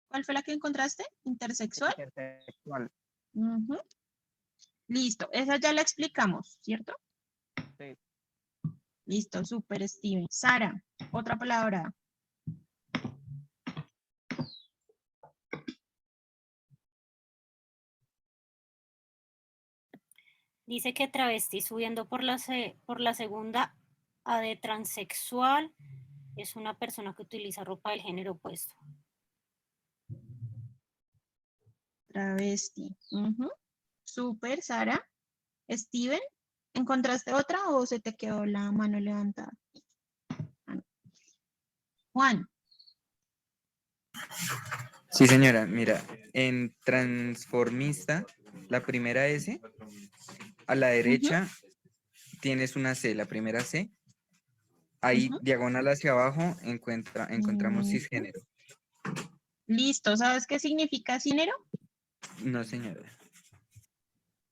C: ¿Cuál fue la que encontraste? ¿Intersexual?
J: Intersexual.
C: Ujú. Listo. Esa ya la explicamos, ¿cierto?
J: Sí.
C: Listo, súper, Steven. Sara, otra palabra.
B: Dice que travesti subiendo por la segunda A de transexual es una persona que utiliza ropa del género opuesto.
C: Travesti. Ujú. Súper, Sara. Steven, ¿encontraste otra o se te quedó la mano levantada? Ah, no. Juan.
I: Sí, señora, mira, en transformista, la primera S, a la derecha tienes una C, la primera C. Ahí,
C: Ujú.
I: diagonal hacia abajo, encontramos
C: Ujú.
I: cisgénero.
C: Listo, ¿sabes qué significa cisgénero?
I: No, señora.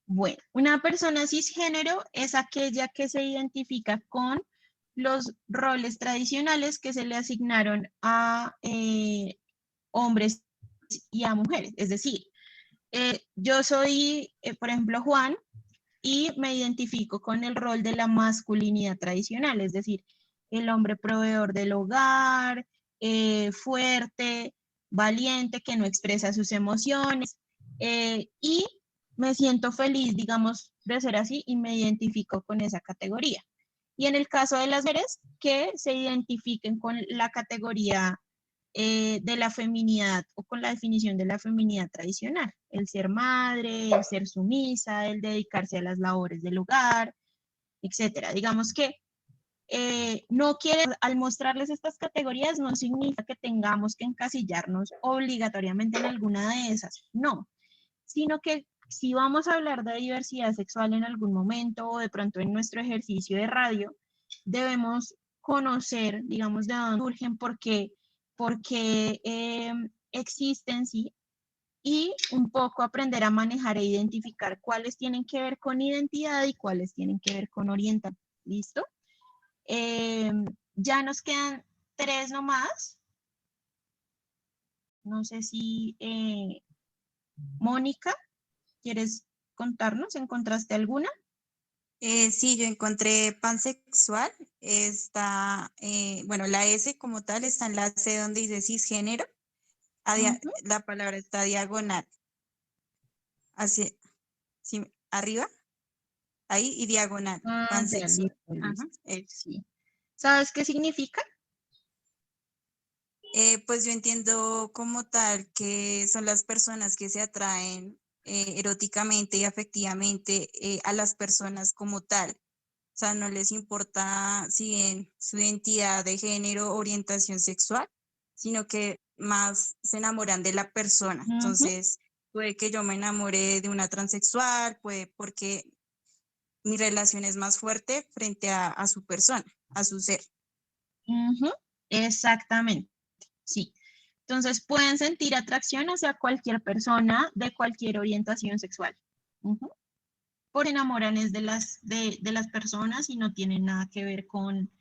C: Bueno, una persona cisgénero es aquella que se identifica con los roles tradicionales que se le asignaron a hombres y a mujeres. Es decir, yo soy, por ejemplo, Juan, y me identifico con el rol de la masculinidad tradicional, es decir, el hombre proveedor del hogar, fuerte, valiente, que no expresa sus emociones, y me siento feliz, digamos, de ser así y me identifico con esa categoría. Y en el caso de las mujeres, que se identifiquen con la categoría de la feminidad o con la definición de la feminidad tradicional, el ser madre, el ser sumisa, el dedicarse a las labores del hogar, etcétera. Digamos que no quieren, al mostrarles estas categorías, no significa que tengamos que encasillarnos obligatoriamente en alguna de esas, no, sino que si vamos a hablar de diversidad sexual en algún momento o de pronto en nuestro ejercicio de radio, debemos conocer, digamos, de dónde surgen, por qué existen, sí, y un poco aprender a manejar e identificar cuáles tienen que ver con identidad y cuáles tienen que ver con orientación. ¿Listo? Ya nos quedan 3 nomás. No sé si Mónica, ¿quieres contarnos? ¿Encontraste alguna?
G: Sí, yo encontré pansexual. Está, bueno, la S como tal está en la C donde dice cisgénero.
C: Ujú.
G: La palabra está diagonal. Hacia, sí, arriba, ahí y diagonal.
C: Ah, ya,
G: Pansexual.
C: listo,
G: Ajá,
C: listo. Sí. ¿Sabes qué significa?
G: pues yo entiendo como tal que son las personas que se atraen eróticamente y afectivamente a las personas como tal. O sea, no les importa si bien su identidad de género, orientación sexual, sino que más se enamoran de la persona.
C: Ujú,
G: Entonces, puede que yo me enamore de una transexual, puede porque mi relación es más fuerte frente a su persona, a su ser.
C: ujú. Exactamente, sí. Entonces pueden sentir atracción hacia cualquier persona de cualquier orientación sexual. Ujú. Por enamoran es de las personas y no tienen nada que ver con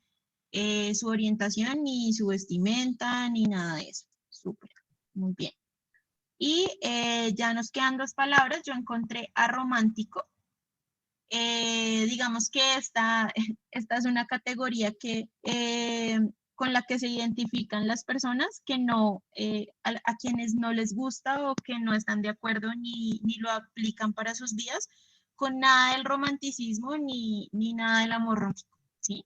C: su orientación, ni su vestimenta, ni nada de eso. Súper, muy bien. Y ya nos quedan 2 palabras. Yo encontré aromántico. Digamos que esta es una categoría que con la que se identifican las personas que no, a quienes no les gusta o que no están de acuerdo ni lo aplican para sus vidas con nada del romanticismo ni nada del amor romántico, ¿sí?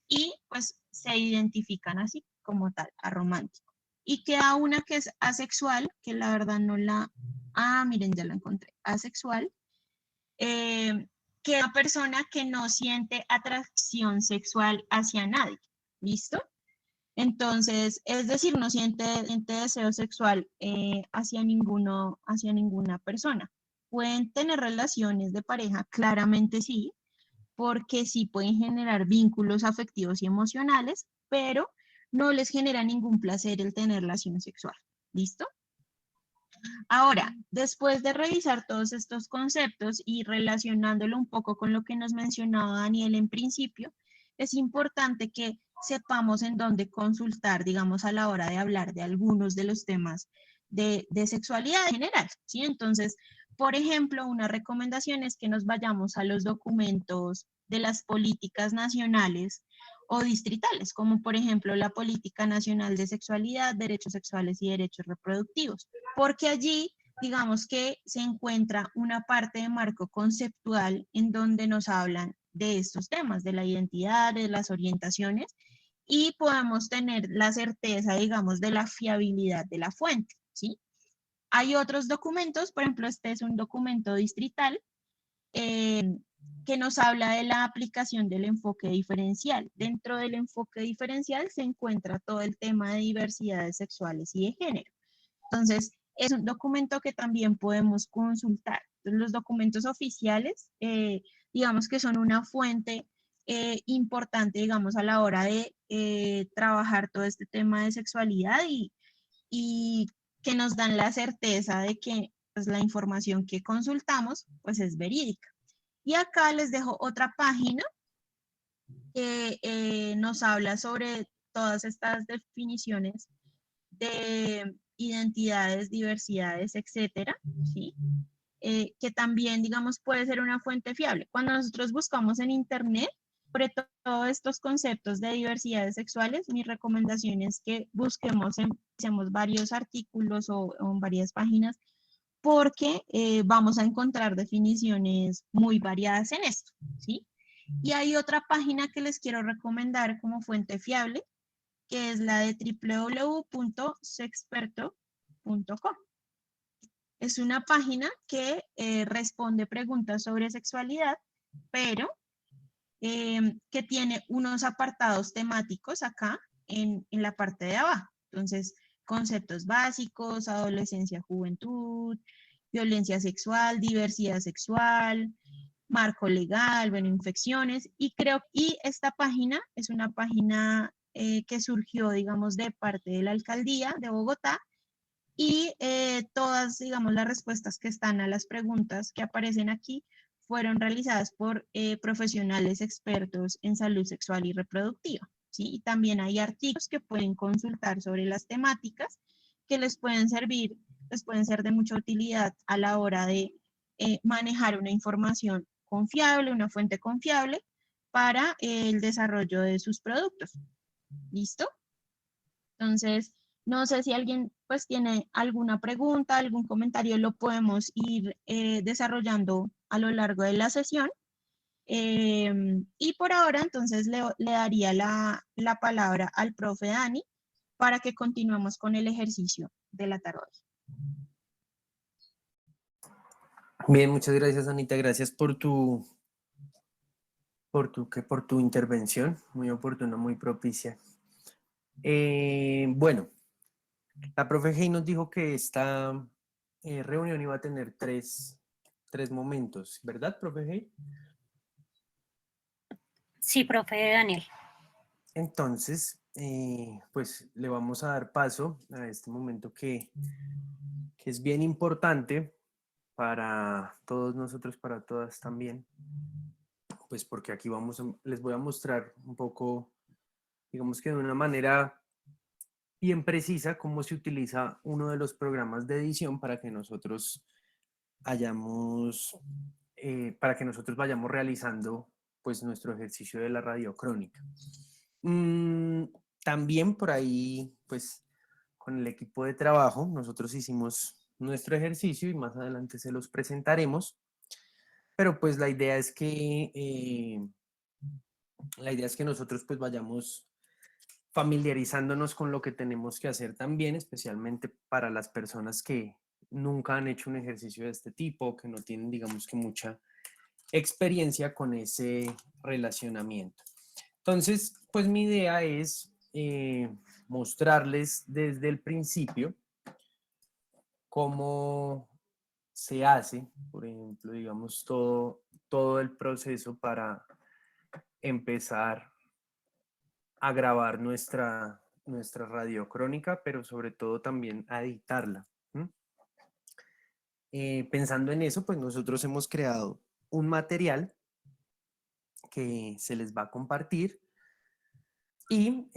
C: Y pues se identifican así como tal, aromántico. Y queda una que es asexual, que la verdad no la... Ah, miren, ya la encontré. Asexual, que es una persona que no siente atracción sexual hacia nadie. ¿Listo? Entonces, es decir, no siente deseo sexual hacia ninguna persona. ¿Pueden tener relaciones de pareja? Claramente sí, porque sí pueden generar vínculos afectivos y emocionales, pero no les genera ningún placer el tener relación sexual. ¿Listo? Ahora, después de revisar todos estos conceptos y relacionándolo un poco con lo que nos mencionaba Daniel en principio, es importante que sepamos en dónde consultar, digamos, a la hora de hablar de algunos de los temas de sexualidad en general, ¿sí? Entonces, por ejemplo, una recomendación es que nos vayamos a los documentos de las políticas nacionales o distritales, como por ejemplo la Política Nacional de Sexualidad, Derechos Sexuales y Derechos Reproductivos, porque allí digamos que se encuentra una parte de marco conceptual en donde nos hablan de estos temas, de la identidad, de las orientaciones, y podemos tener la certeza, digamos, de la fiabilidad de la fuente, ¿sí? Hay otros documentos, por ejemplo, este es un documento distrital que nos habla de la aplicación del enfoque diferencial. Dentro del enfoque diferencial se encuentra todo el tema de diversidades sexuales y de género. Entonces, es un documento que también podemos consultar. Entonces, los documentos oficiales, digamos que son una fuente importante, digamos, a la hora de trabajar todo este tema de sexualidad y que nos dan la certeza de que pues, la información que consultamos pues es verídica. Y acá les dejo otra página que nos habla sobre todas estas definiciones de identidades, diversidades, etcétera, ¿sí? Que también, digamos, puede ser una fuente fiable. Cuando nosotros buscamos en Internet, sobre todos estos conceptos de diversidades sexuales, mi recomendación es que busquemos varios artículos o en varias páginas porque vamos a encontrar definiciones muy variadas en esto, ¿sí? Y hay otra página que les quiero recomendar como fuente fiable, que es la de www.sexperto.com. Es una página que responde preguntas sobre sexualidad, pero que tiene unos apartados temáticos acá en la parte de abajo. Entonces, conceptos básicos, adolescencia, juventud, violencia sexual, diversidad sexual, marco legal, bueno, infecciones, y esta página es una página que surgió, digamos, de parte de la alcaldía de Bogotá, y todas, digamos, las respuestas que están a las preguntas que aparecen aquí fueron realizadas por profesionales expertos en salud sexual y reproductiva, ¿sí? Y también hay artículos que pueden consultar sobre las temáticas que les pueden servir, les pueden ser de mucha utilidad a la hora de manejar una información confiable, una fuente confiable para el desarrollo de sus productos. ¿Listo? Entonces, no sé si alguien pues tiene alguna pregunta, algún comentario, lo podemos ir desarrollando a lo largo de la sesión. Y por ahora, entonces, le daría la palabra al profe Dani para que continuemos con el ejercicio de la tarde.
D: Bien, muchas gracias, Anita. Gracias por tu intervención, muy oportuna, muy propicia. Bueno, la profe Hey nos dijo que esta reunión iba a tener tres momentos, ¿verdad, profe Hey?
B: Sí, profe Daniel.
D: Entonces, pues le vamos a dar paso a este momento que es bien importante para todos nosotros, para todas también, pues porque aquí les voy a mostrar un poco, digamos que de una manera bien precisa cómo se utiliza uno de los programas de edición para que nosotros vayamos realizando pues nuestro ejercicio de la radiocrónica. también por ahí, pues, con el equipo de trabajo, nosotros hicimos nuestro ejercicio y más adelante se los presentaremos. Pero pues la idea es que nosotros pues vayamos familiarizándonos con lo que tenemos que hacer también, especialmente para las personas que nunca han hecho un ejercicio de este tipo, que no tienen, digamos que mucha experiencia con ese relacionamiento. Entonces, pues mi idea es mostrarles desde el principio cómo se hace, por ejemplo, digamos, todo el proceso para empezar a grabar nuestra radiocrónica, pero sobre todo también a editarla. Pensando en eso, pues nosotros hemos creado un material que se les va a compartir y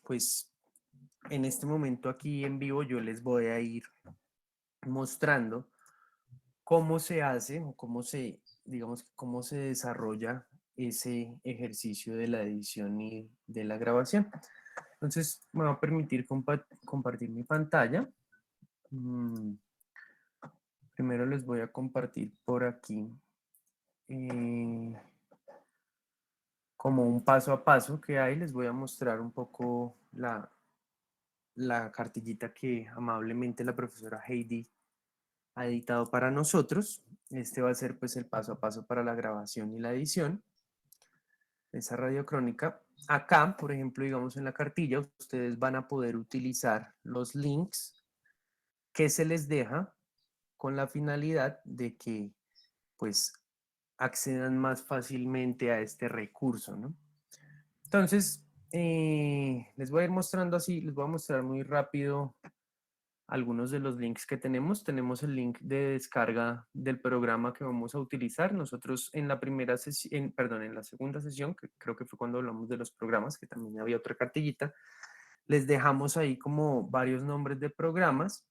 D: pues en este momento aquí en vivo yo les voy a ir mostrando cómo se hace o digamos, cómo se desarrolla ese ejercicio de la edición y de la grabación. Entonces, me va a permitir compartir mi pantalla. Primero les voy a compartir por aquí como un paso a paso que hay. Les voy a mostrar un poco la cartillita que amablemente la profesora Heidi ha editado para nosotros. Este va a ser pues el paso a paso para la grabación y la edición de esa radiocrónica. Acá, por ejemplo, digamos en la cartilla, ustedes van a poder utilizar los links que se les deja con la finalidad de que pues accedan más fácilmente a este recurso, ¿no? Entonces, les voy a ir mostrando así, les voy a mostrar muy rápido algunos de los links que tenemos. Tenemos el link de descarga del programa que vamos a utilizar. Nosotros en la primera sesión, perdón, en la segunda sesión, que creo que fue cuando hablamos de los programas, que también había otra cartillita, les dejamos ahí como varios nombres de programas.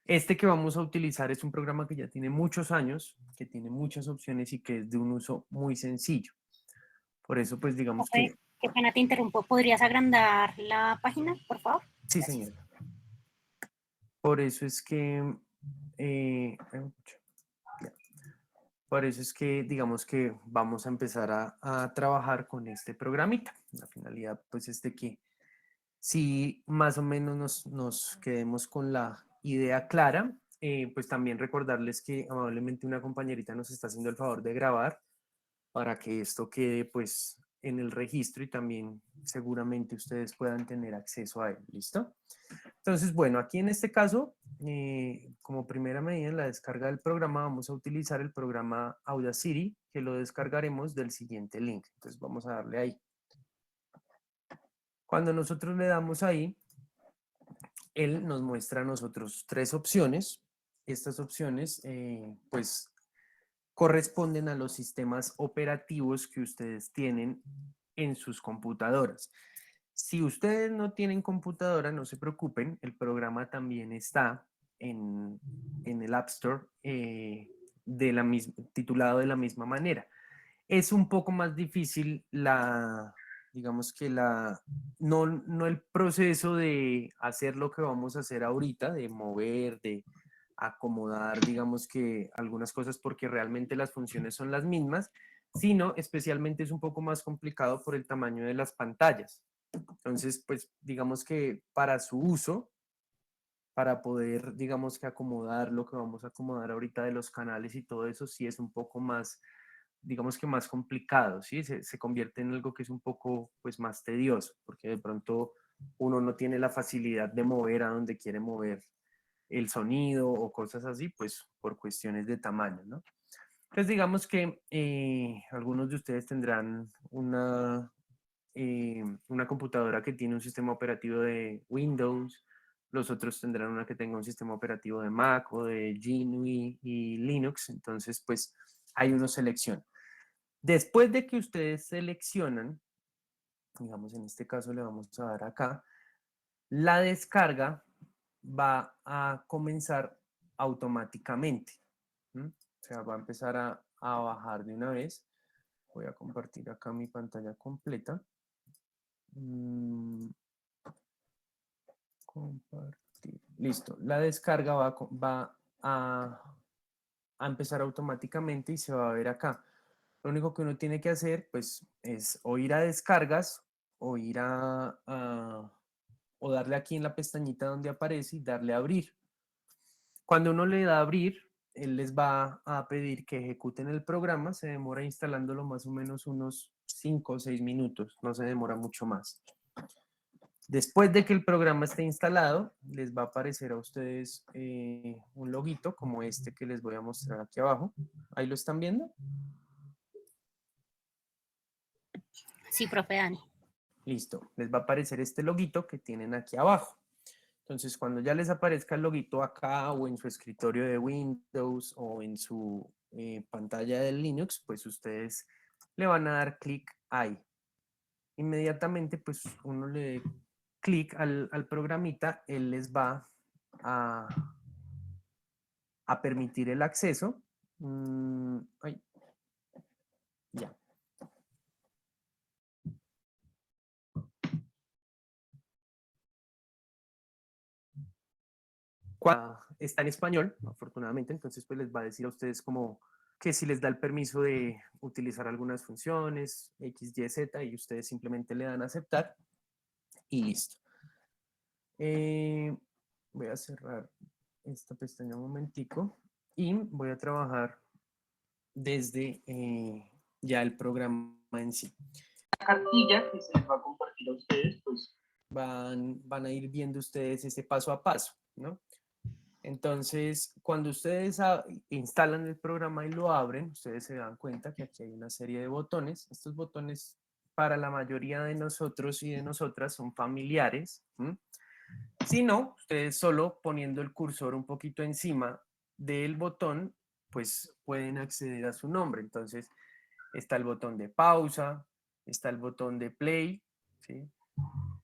D: Este que vamos a utilizar es un programa que ya tiene muchos años, que tiene muchas opciones y que es de un uso muy sencillo. Por eso, pues digamos que...
B: Qué pena te interrumpo. ¿Podrías agrandar la página, por favor?
D: Sí, señora. Por eso es que... por eso es que digamos que vamos a empezar a trabajar con este programita. La finalidad pues es de que si más o menos nos quedemos con la idea clara, pues también recordarles que amablemente una compañerita nos está haciendo el favor de grabar para que esto quede pues en el registro y también seguramente ustedes puedan tener acceso a él, ¿listo? Entonces, bueno, aquí en este caso, como primera medida en la descarga del programa, vamos a utilizar el programa Audacity, que lo descargaremos del siguiente link. Entonces vamos a darle ahí. Cuando nosotros le damos ahí, él nos muestra a nosotros 3 opciones. Estas opciones, pues, corresponden a los sistemas operativos que ustedes tienen en sus computadoras. Si ustedes no tienen computadora, no se preocupen, el programa también está en el App Store titulado de la misma manera. Es un poco más difícil digamos que no el proceso de hacer lo que vamos a hacer ahorita, de mover, de acomodar, digamos que algunas cosas porque realmente las funciones son las mismas, sino especialmente es un poco más complicado por el tamaño de las pantallas. Entonces, pues digamos que para su uso, para poder, digamos que acomodar lo que vamos a acomodar ahorita de los canales y todo eso, sí es un poco más, digamos que más complicado, ¿sí? Se convierte en algo que es un poco, pues, más tedioso, porque de pronto uno no tiene la facilidad de mover a donde quiere mover el sonido o cosas así, pues, por cuestiones de tamaño, ¿no? Entonces, digamos que algunos de ustedes tendrán una computadora que tiene un sistema operativo de Windows, los otros tendrán una que tenga un sistema operativo de Mac o de GNU y Linux, entonces pues ahí uno selecciona. Después de que ustedes seleccionan, digamos en este caso le vamos a dar acá, la descarga va a comenzar automáticamente. O sea, va a empezar a bajar de una vez. Voy a compartir acá mi pantalla completa. Compartir. Listo. La descarga va a empezar automáticamente y se va a ver acá. Lo único que uno tiene que hacer, pues, es o ir a descargas o ir o darle aquí en la pestañita donde aparece y darle a abrir. Cuando uno le da a abrir, él les va a pedir que ejecuten el programa. Se demora instalándolo más o menos unos 5 o 6 minutos. No se demora mucho más. Después de que el programa esté instalado, les va a aparecer a ustedes un loguito como este que les voy a mostrar aquí abajo. ¿Ahí lo están viendo?
B: Sí, profe Dani.
D: Listo. Les va a aparecer este loguito que tienen aquí abajo. Entonces, cuando ya les aparezca el loguito acá o en su escritorio de Windows o en su pantalla de Linux, pues ustedes le van a dar clic ahí. Inmediatamente, pues uno le clic al programita, él les va a permitir el acceso. Ay, ya. Está en español, afortunadamente, entonces pues les va a decir a ustedes como que si les da el permiso de utilizar algunas funciones, X, Y, Z, y ustedes simplemente le dan a aceptar y listo. Voy a cerrar esta pestaña un momentico y voy a trabajar desde ya el programa en sí.
E: La cartilla que se les va a compartir a ustedes, pues
D: van a ir viendo ustedes ese paso a paso, ¿no? Entonces, cuando ustedes instalan el programa y lo abren, ustedes se dan cuenta que aquí hay una serie de botones. Estos botones para la mayoría de nosotros y de nosotras son familiares. Si no, ustedes solo poniendo el cursor un poquito encima del botón, pues pueden acceder a su nombre. Entonces, está el botón de pausa, está el botón de play, ¿sí?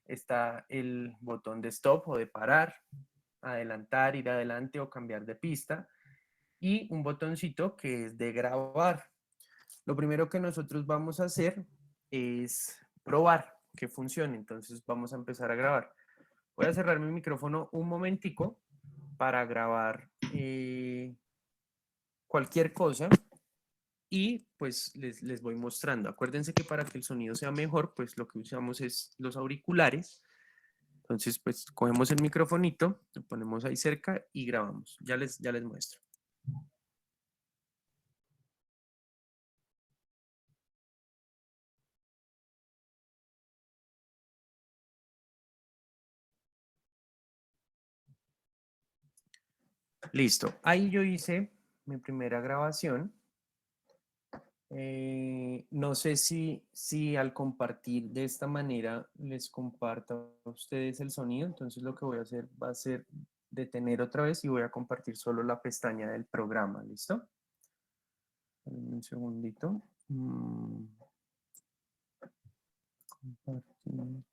D: Está el botón de stop o de parar, adelantar, ir adelante o cambiar de pista, y un botoncito que es de grabar. Lo primero que nosotros vamos a hacer es probar que funcione, entonces vamos a empezar a grabar. Voy a cerrar mi micrófono un momentico para grabar cualquier cosa y pues les voy mostrando. Acuérdense que para que el sonido sea mejor, pues lo que usamos es los auriculares. Entonces, pues cogemos el microfonito, lo ponemos ahí cerca y grabamos. Ya les muestro. Listo. Ahí yo hice mi primera grabación. No sé si al compartir de esta manera les comparta a ustedes el sonido. Entonces lo que voy a hacer va a ser detener otra vez y voy a compartir solo la pestaña del programa. ¿Listo? Un segundito. Compartir.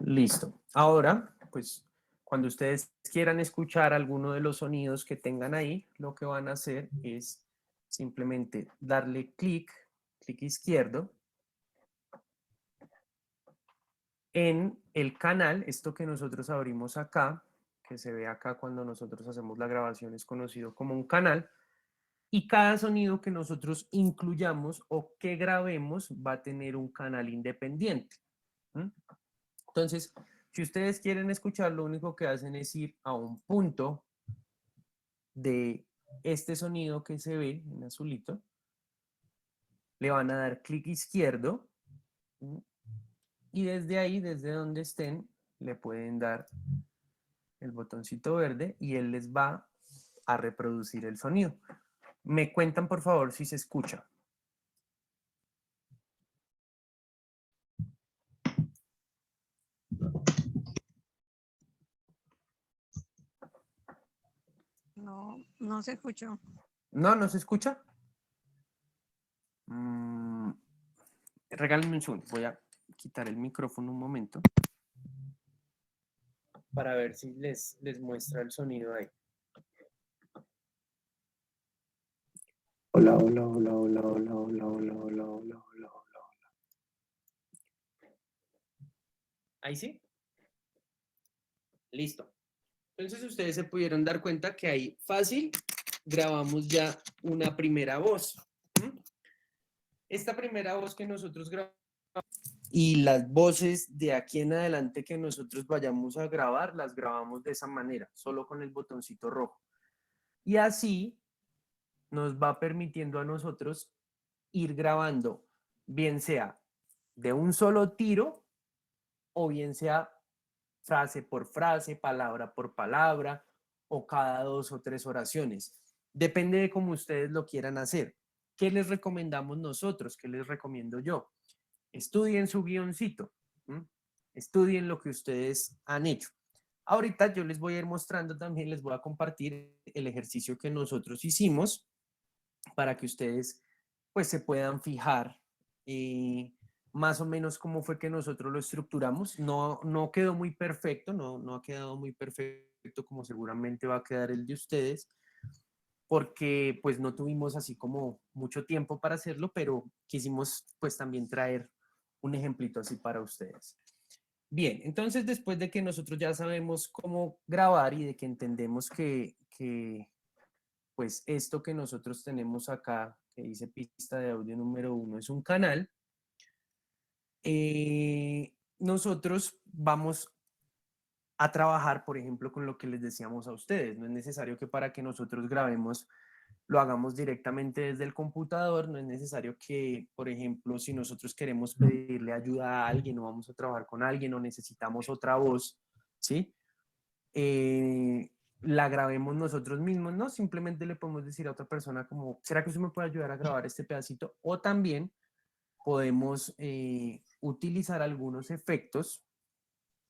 D: Listo. Ahora, pues cuando ustedes quieran escuchar alguno de los sonidos que tengan ahí, lo que van a hacer es simplemente darle clic izquierdo en el canal, esto que nosotros abrimos acá, que se ve acá cuando nosotros hacemos la grabación, es conocido como un canal, y cada sonido que nosotros incluyamos o que grabemos va a tener un canal independiente. Entonces, si ustedes quieren escuchar, lo único que hacen es ir a un punto de este sonido que se ve en azulito, le van a dar clic izquierdo y desde ahí, desde donde estén, le pueden dar el botoncito verde y él les va a reproducir el sonido. Me cuentan, por favor, si se escucha.
H: No, no se escuchó.
D: ¿No? ¿No se escucha? Regálenme un segundo. Voy a quitar el micrófono un momento para ver si les muestra el sonido ahí.
A: Hola, hola, hola, hola, hola, hola, hola, hola, hola, hola, hola.
D: Ahí sí. Listo. Entonces ustedes se pudieron dar cuenta que ahí fácil grabamos ya una primera voz. ¿Mm? Esta primera voz que nosotros grabamos y las voces de aquí en adelante que nosotros vayamos a grabar, las grabamos de esa manera, solo con el botoncito rojo. Y así nos va permitiendo a nosotros ir grabando, bien sea de un solo tiro o bien sea frase por frase, palabra por palabra o cada 2 o 3 oraciones. Depende de cómo ustedes lo quieran hacer. ¿Qué les recomendamos nosotros? ¿Qué les recomiendo yo? Estudien su guioncito. ¿M? Estudien lo que ustedes han hecho. Ahorita yo les voy a ir mostrando también, les voy a compartir el ejercicio que nosotros hicimos para que ustedes pues se puedan fijar más o menos cómo fue que nosotros lo estructuramos. No quedó muy perfecto, no ha quedado muy perfecto como seguramente va a quedar el de ustedes, porque pues no tuvimos así como mucho tiempo para hacerlo, pero quisimos pues también traer un ejemplito así para ustedes. Bien, entonces después de que nosotros ya sabemos cómo grabar y de que entendemos que pues esto que nosotros tenemos acá, que dice pista de audio número 1, es un canal, nosotros vamos a trabajar, por ejemplo, con lo que les decíamos a ustedes. No es necesario que para que nosotros grabemos lo hagamos directamente desde el computador, no es necesario que, por ejemplo, si nosotros queremos pedirle ayuda a alguien o vamos a trabajar con alguien o necesitamos otra voz, ¿sí? La grabemos nosotros mismos, ¿no? Simplemente le podemos decir a otra persona como, ¿será que usted me puede ayudar a grabar este pedacito? O también podemos utilizar algunos efectos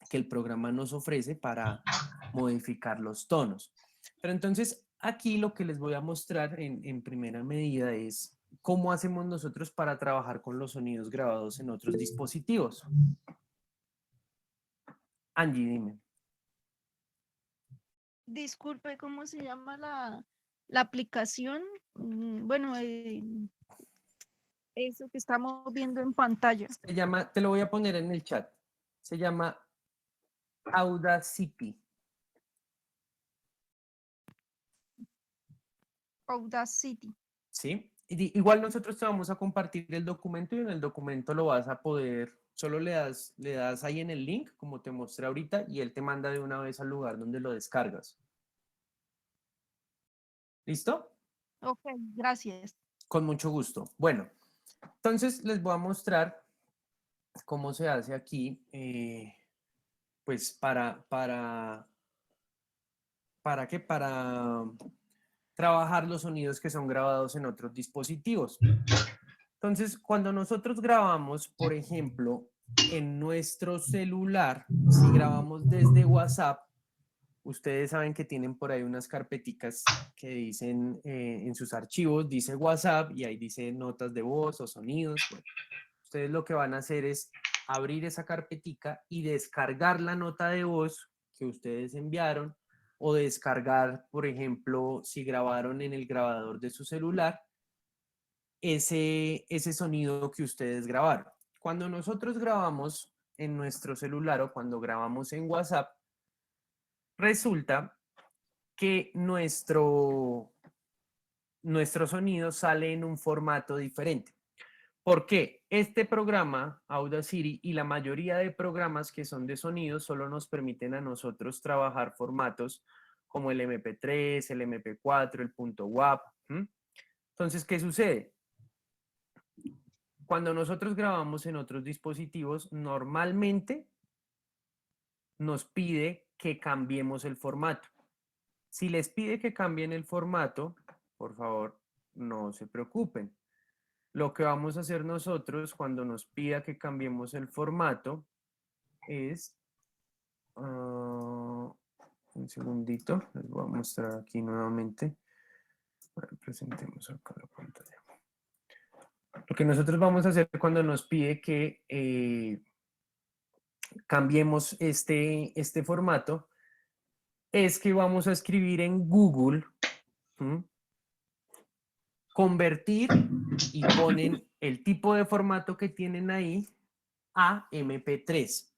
D: que el programa nos ofrece para modificar los tonos. Pero entonces aquí lo que les voy a mostrar en primera medida es cómo hacemos nosotros para trabajar con los sonidos grabados en otros dispositivos. Angie, dime.
F: Disculpe, ¿cómo se llama la aplicación? Bueno, eso que estamos viendo en pantalla.
D: Se llama, te lo voy a poner en el chat. Se llama Audacity.
F: Audacity.
D: ¿Sí? Igual nosotros te vamos a compartir el documento y en el documento lo vas a poder, solo le das ahí en el link, como te mostré ahorita, y él te manda de una vez al lugar donde lo descargas. ¿Listo?
F: Ok, gracias.
D: Con mucho gusto. Bueno, entonces les voy a mostrar cómo se hace aquí, pues ¿para qué? Para trabajar los sonidos que son grabados en otros dispositivos. Entonces, cuando nosotros grabamos, por ejemplo, en nuestro celular, si grabamos desde WhatsApp, ustedes saben que tienen por ahí unas carpeticas que dicen en sus archivos, dice WhatsApp y ahí dice notas de voz o sonidos. Bueno, ustedes lo que van a hacer es abrir esa carpetica y descargar la nota de voz que ustedes enviaron o descargar, por ejemplo, si grabaron en el grabador de su celular, ese sonido que ustedes grabaron. Cuando nosotros grabamos en nuestro celular o cuando grabamos en WhatsApp, resulta que nuestro sonido sale en un formato diferente. ¿Por qué? Este programa, Audacity, y la mayoría de programas que son de sonido solo nos permiten a nosotros trabajar formatos como el MP3, el MP4, el .wav. Entonces, ¿qué sucede? Cuando nosotros grabamos en otros dispositivos, normalmente nos pide que cambiemos el formato. Si les pide que cambien el formato, por favor, no se preocupen. Lo que vamos a hacer nosotros cuando nos pida que cambiemos el formato es, un segundito, les voy a mostrar aquí nuevamente. Presentemos acá la pantalla. Lo que nosotros vamos a hacer cuando nos pide que cambiemos este formato es que vamos a escribir en Google, convertir y ponen el tipo de formato que tienen ahí a MP3.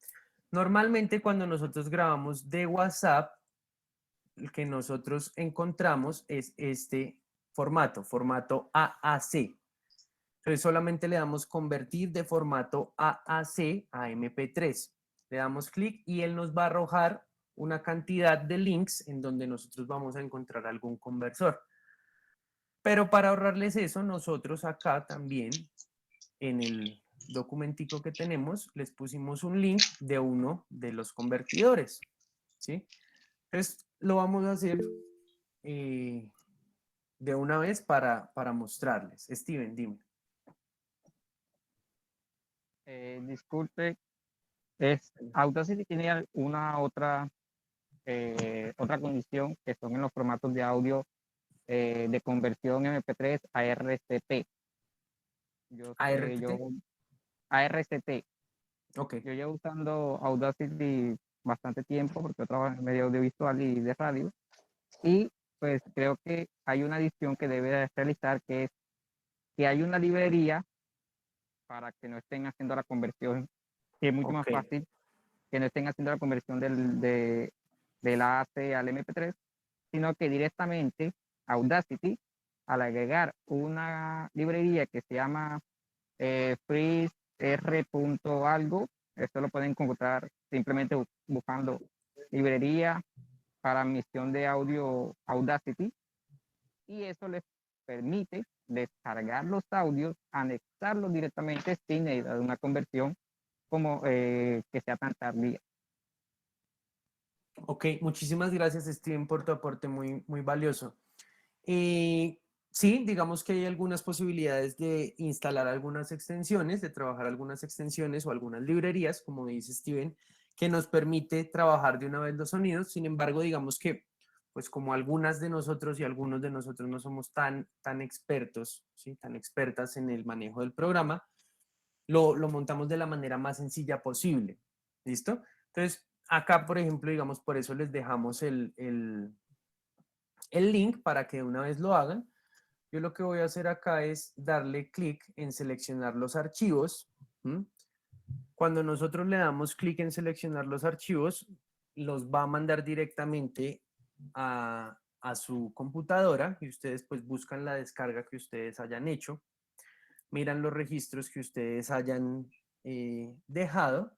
D: Normalmente cuando nosotros grabamos de WhatsApp, el que nosotros encontramos es este formato AAC. Entonces solamente le damos convertir de formato AAC a MP3. Le damos clic y él nos va a arrojar una cantidad de links en donde nosotros vamos a encontrar algún conversor. Pero para ahorrarles eso, nosotros acá también en el documentico que tenemos les pusimos un link de uno de los convertidores, ¿sí? Entonces lo vamos a hacer de una vez para mostrarles. Steven, dime.
J: Disculpe, Audacity tiene alguna otra condición que son en los formatos de audio de conversión MP3 a RCT. ARCT.
D: Ok.
J: Yo llevo usando Audacity bastante tiempo porque yo trabajo en medio audiovisual y de radio. Y pues creo que hay una adición que debe realizar, que es que hay una librería para que no estén haciendo la conversión, que es mucho más fácil que no estén haciendo la conversión del AAC al MP3, sino que directamente Audacity, al agregar una librería que se llama freeze r.algo, esto lo pueden encontrar simplemente buscando librería para emisión de audio Audacity, y eso les permite descargar los audios, anexarlos directamente sin necesidad de una conversión como que sea tan tardía.
D: Ok, muchísimas gracias, Steven, por tu aporte muy, muy valioso. Sí, digamos que hay algunas posibilidades de instalar algunas extensiones, de trabajar algunas extensiones o algunas librerías, como dice Steven, que nos permite trabajar de una vez los sonidos. Sin embargo, digamos que, pues como algunas de nosotros y algunos de nosotros no somos tan expertos, ¿sí? Tan expertas en el manejo del programa, lo montamos de la manera más sencilla posible. ¿Listo? Entonces, acá, por ejemplo, digamos, por eso les dejamos el link para que de una vez lo hagan. Yo lo que voy a hacer acá es darle clic en seleccionar los archivos. Cuando nosotros le damos clic en seleccionar los archivos, los va a mandar directamente a su computadora y ustedes pues buscan la descarga que ustedes hayan hecho, miran los registros que ustedes hayan dejado.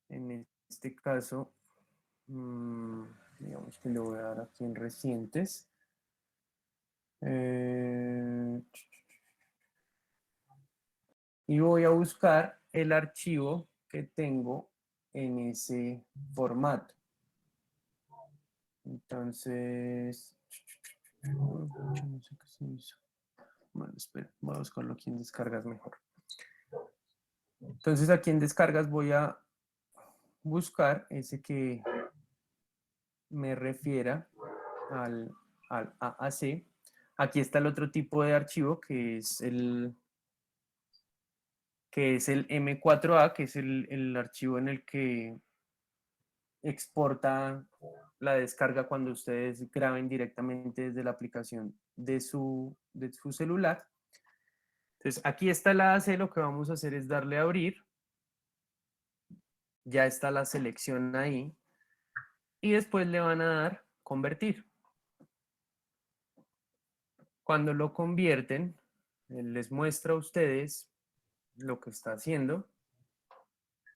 D: En este caso, digamos que le voy a dar aquí en recientes. Y voy a buscar el archivo que tengo en ese formato. Entonces, no sé qué se hizo. Bueno, espera, voy a buscarlo aquí en descargas mejor. Entonces aquí en descargas voy a buscar ese que me refiera al AAC. Aquí está el otro tipo de archivo que es el M4A, que es el archivo en el que exporta la descarga cuando ustedes graben directamente desde la aplicación de su celular. Entonces aquí está el AAC, lo que vamos a hacer es darle a abrir. Ya está la selección ahí. Y después le van a dar convertir. Cuando lo convierten, les muestra a ustedes lo que está haciendo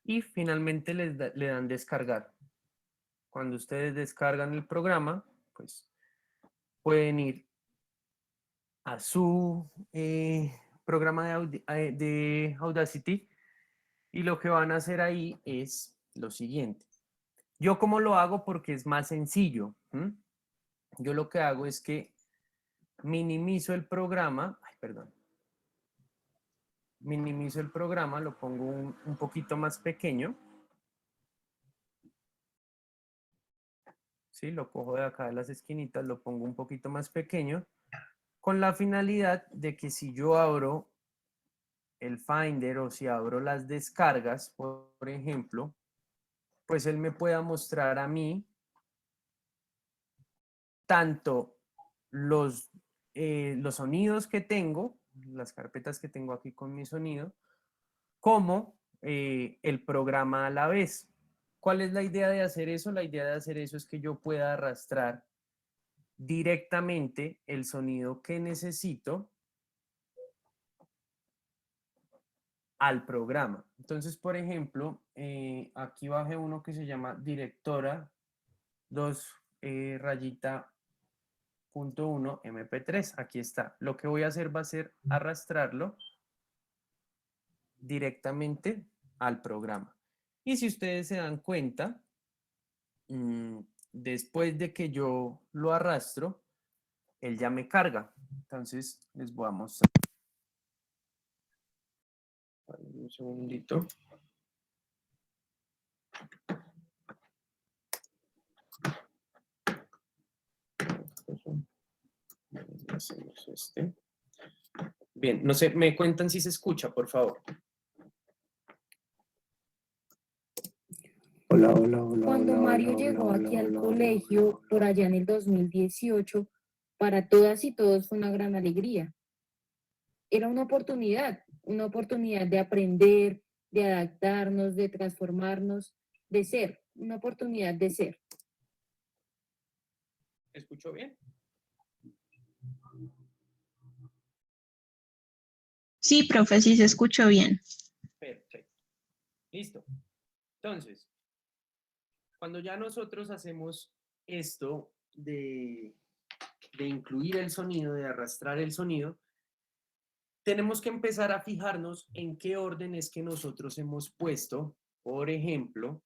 D: y finalmente le dan descargar. Cuando ustedes descargan el programa, pues pueden ir a su programa de Audacity y lo que van a hacer ahí es lo siguiente. Yo como lo hago porque es más sencillo. Yo lo que hago es que minimizo el programa, minimizo el programa, lo pongo un poquito más pequeño. ¿Sí? Lo cojo de acá de las esquinitas, lo pongo un poquito más pequeño, con la finalidad de que si yo abro el Finder o si abro las descargas, por ejemplo, pues él me pueda mostrar a mí tanto los los sonidos que tengo, las carpetas que tengo aquí con mi sonido, como el programa a la vez. ¿Cuál es la idea de hacer eso? La idea de hacer eso es que yo pueda arrastrar directamente el sonido que necesito al programa. Entonces, por ejemplo, aquí bajé uno que se llama directora 2 rayita punto 1 MP3. Aquí está. Lo que voy a hacer va a ser arrastrarlo directamente al programa. Y si ustedes se dan cuenta, después de que yo lo arrastro, él ya me carga. Entonces, les voy a mostrar. Un segundito. Hacemos este. Bien, no sé, me cuentan si se escucha, por favor.
A: Hola, hola, hola.
K: Cuando
A: hola,
K: Mario
A: hola,
K: llegó
A: hola,
K: aquí
A: hola,
K: al
A: hola,
K: colegio,
A: hola,
K: por allá en el 2018, para todas y todos fue una gran alegría. Era una oportunidad de aprender, de adaptarnos, de transformarnos, de ser, una oportunidad de ser.
D: ¿Escucho bien?
C: Sí, profe, sí se escuchó bien.
D: Perfecto. Listo. Entonces, cuando ya nosotros hacemos esto de incluir el sonido, de arrastrar el sonido, tenemos que empezar a fijarnos en qué orden es que nosotros hemos puesto, por ejemplo,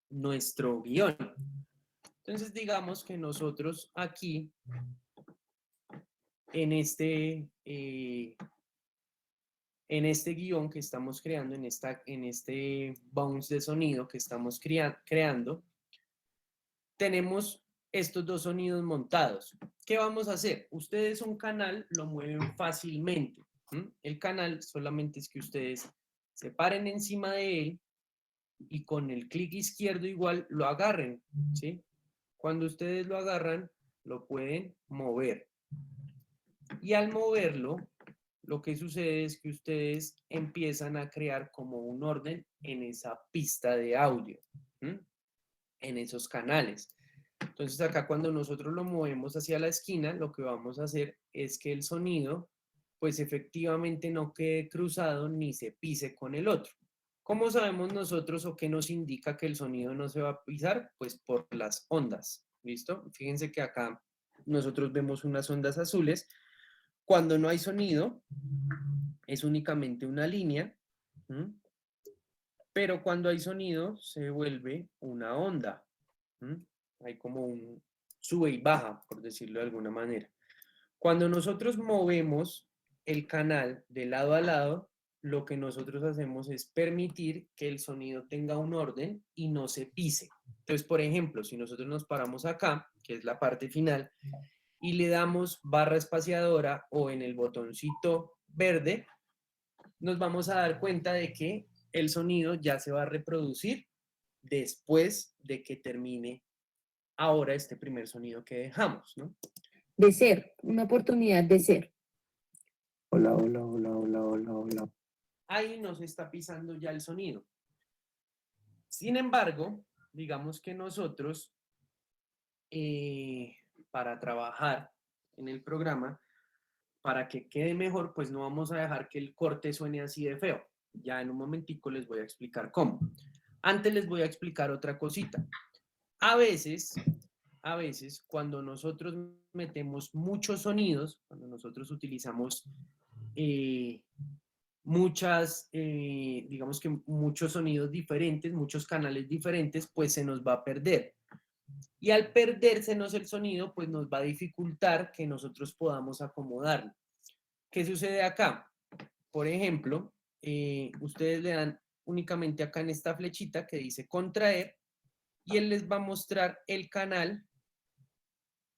D: nuestro guión. Entonces, digamos que nosotros aquí, en este guión que estamos creando, en este bounce de sonido que estamos creando, tenemos estos dos sonidos montados. ¿Qué vamos a hacer? Ustedes un canal lo mueven fácilmente. El canal solamente es que ustedes se paren encima de él y con el clic izquierdo igual lo agarren, ¿sí? Cuando ustedes lo agarran, lo pueden mover. Y al moverlo, lo que sucede es que ustedes empiezan a crear como un orden en esa pista de audio, en esos canales. Entonces acá cuando nosotros lo movemos hacia la esquina, lo que vamos a hacer es que el sonido, pues efectivamente no quede cruzado ni se pise con el otro. ¿Cómo sabemos nosotros o qué nos indica que el sonido no se va a pisar? Pues por las ondas, ¿listo? Fíjense que acá nosotros vemos unas ondas azules. Cuando no hay sonido, es únicamente una línea, pero cuando hay sonido se vuelve una onda. Hay como un sube y baja, por decirlo de alguna manera. Cuando nosotros movemos el canal de lado a lado, lo que nosotros hacemos es permitir que el sonido tenga un orden y no se pise. Entonces, por ejemplo, si nosotros nos paramos acá, que es la parte final, y le damos barra espaciadora o en el botoncito verde, nos vamos a dar cuenta de que el sonido ya se va a reproducir después de que termine ahora este primer sonido que dejamos, ¿no?
K: De ser, una oportunidad de ser.
A: hola, hola, hola, hola, hola, hola.
D: Ahí nos está pisando ya el sonido. Sin embargo, digamos que nosotros, para trabajar en el programa, para que quede mejor, pues no vamos a dejar que el corte suene así de feo. Ya en un momentico les voy a explicar cómo. Antes les voy a explicar otra cosita. A veces, cuando nosotros metemos muchos sonidos, cuando nosotros utilizamos digamos que muchos sonidos diferentes, muchos canales diferentes, pues se nos va a perder. Y al perdérsenos el sonido, pues nos va a dificultar que nosotros podamos acomodarlo. ¿Qué sucede acá? Por ejemplo, ustedes le dan únicamente acá en esta flechita que dice contraer y él les va a mostrar el canal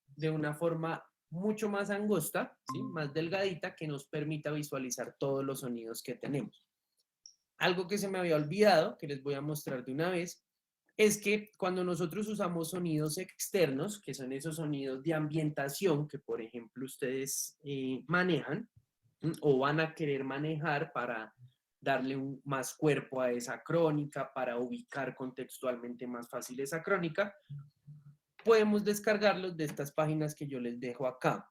D: de una forma mucho más angosta, ¿sí? Más delgadita, que nos permita visualizar todos los sonidos que tenemos. Algo que se me había olvidado, que les voy a mostrar de una vez, es que cuando nosotros usamos sonidos externos, que son esos sonidos de ambientación que, por ejemplo, ustedes manejan o van a querer manejar para darle más cuerpo a esa crónica, para ubicar contextualmente más fácil esa crónica, podemos descargarlos de estas páginas que yo les dejo acá.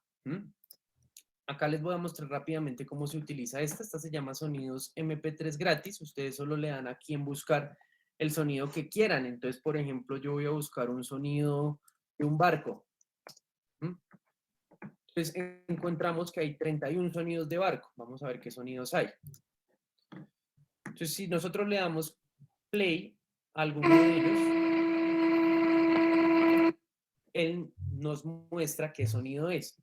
D: Acá les voy a mostrar rápidamente cómo se utiliza esta. Esta se llama Sonidos MP3 gratis. Ustedes solo le dan aquí en buscar el sonido que quieran. Entonces, por ejemplo, yo voy a buscar un sonido de un barco. Entonces, encontramos que hay 31 sonidos de barco. Vamos a ver qué sonidos hay. Entonces, si nosotros le damos play a alguno de ellos, él nos muestra qué sonido es.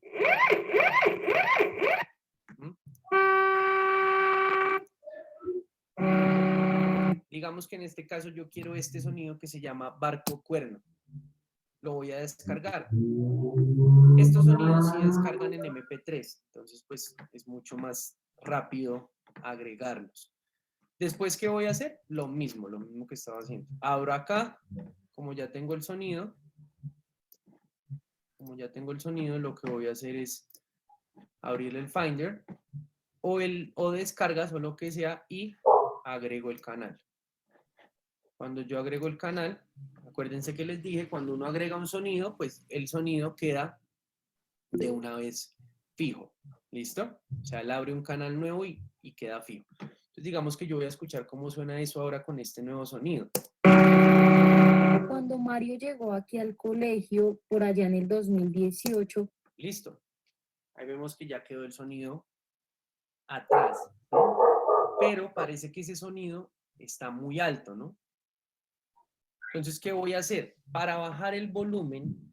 D: Digamos que en este caso yo quiero este sonido que se llama barco cuerno. Lo voy a descargar. Estos sonidos sí descargan en MP3, entonces pues es mucho más rápido agregarlos. Después, ¿qué voy a hacer? Lo mismo que estaba haciendo. Abro acá, como ya tengo el sonido, lo que voy a hacer es abrir el Finder o descargas o lo que sea y agrego el canal. Cuando yo agrego el canal, acuérdense que les dije, cuando uno agrega un sonido, pues el sonido queda de una vez fijo. ¿Listo? O sea, él abre un canal nuevo y queda fijo. Entonces, digamos que yo voy a escuchar cómo suena eso ahora con este nuevo sonido.
K: Cuando Mario llegó aquí al colegio, por allá en el 2018.
D: Listo. Ahí vemos que ya quedó el sonido atrás, ¿no? Pero parece que ese sonido está muy alto, ¿no? Entonces, ¿qué voy a hacer? Para bajar el volumen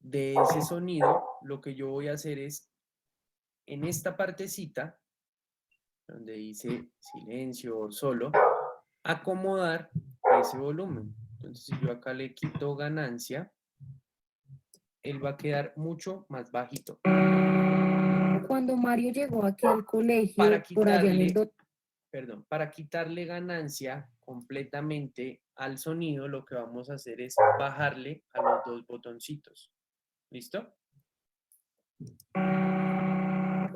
D: de ese sonido, lo que yo voy a hacer es, en esta partecita, donde dice silencio o solo, acomodar ese volumen. Entonces, si yo acá le quito ganancia, él va a quedar mucho más bajito.
K: Cuando Mario llegó aquí al colegio, por allá en el
D: para quitarle ganancia completamente al sonido, lo que vamos a hacer es bajarle a los dos botoncitos. ¿Listo?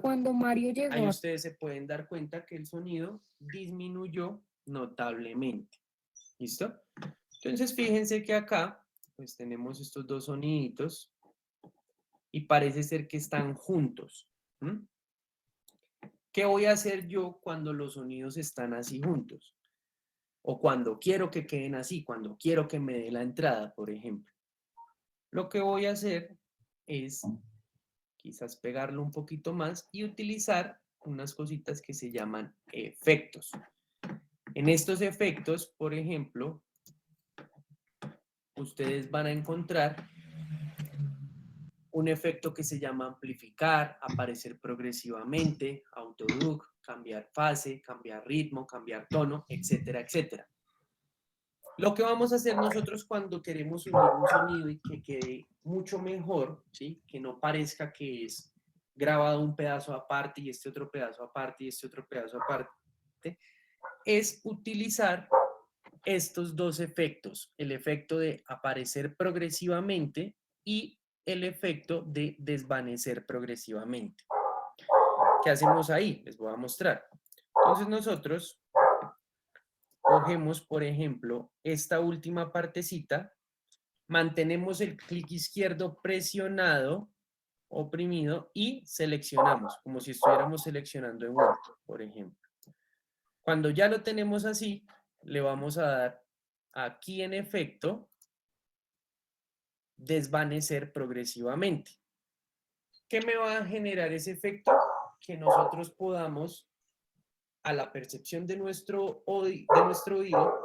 K: Cuando Mario llegó.
D: Ahí ustedes se pueden dar cuenta que el sonido disminuyó notablemente. ¿Listo? Entonces, fíjense que acá, pues tenemos estos dos soniditos y parece ser que están juntos. ¿Qué voy a hacer yo cuando los sonidos están así juntos? O cuando quiero que queden así, cuando quiero que me dé la entrada, por ejemplo. Lo que voy a hacer es quizás pegarlo un poquito más y utilizar unas cositas que se llaman efectos. En estos efectos, por ejemplo, ustedes van a encontrar un efecto que se llama amplificar, aparecer progresivamente, autoduck, cambiar fase, cambiar ritmo, cambiar tono, etcétera, etcétera. Lo que vamos a hacer nosotros cuando queremos unir un sonido y que quede mucho mejor, ¿sí? Que no parezca que es grabado un pedazo aparte y este otro pedazo aparte y este otro pedazo aparte, es utilizar estos dos efectos, el efecto de aparecer progresivamente y el efecto de desvanecer progresivamente. ¿Qué hacemos ahí? Les voy a mostrar. Entonces nosotros cogemos, por ejemplo, esta última partecita, mantenemos el clic izquierdo presionado, oprimido y seleccionamos, como si estuviéramos seleccionando en Word, por ejemplo. Cuando ya lo tenemos así, le vamos a dar aquí en efecto, desvanecer progresivamente. ¿Qué me va a generar ese efecto? Que nosotros podamos, a la percepción de nuestro oído,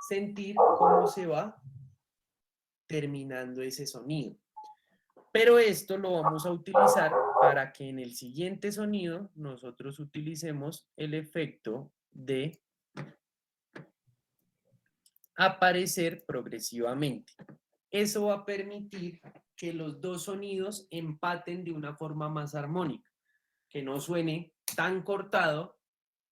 D: sentir cómo se va terminando ese sonido. Pero esto lo vamos a utilizar para que en el siguiente sonido nosotros utilicemos el efecto de aparecer progresivamente. Eso va a permitir que los dos sonidos empaten de una forma más armónica, que no suene tan cortado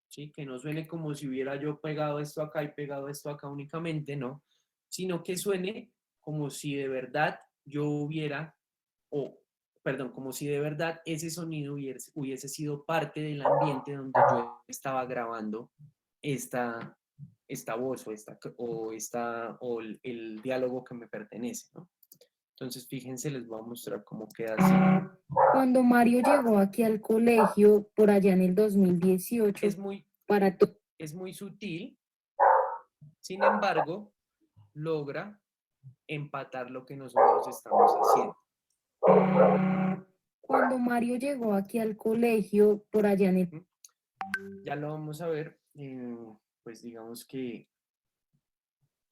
D: ¿sí? Que no suene como si hubiera yo pegado esto acá y pegado esto acá únicamente, no, sino que suene como si de verdad yo hubiera, o perdón, como si de verdad ese sonido hubiese sido parte del ambiente donde yo estaba grabando esta voz o el diálogo que me pertenece, ¿no? Entonces, fíjense, les voy a mostrar cómo queda así.
K: Cuando Mario llegó aquí al colegio, por allá en el 2018,
D: Es muy sutil, sin embargo, logra empatar lo que nosotros estamos haciendo.
K: Cuando Mario llegó aquí al colegio, por allá en el...
D: Ya lo vamos a ver, pues digamos que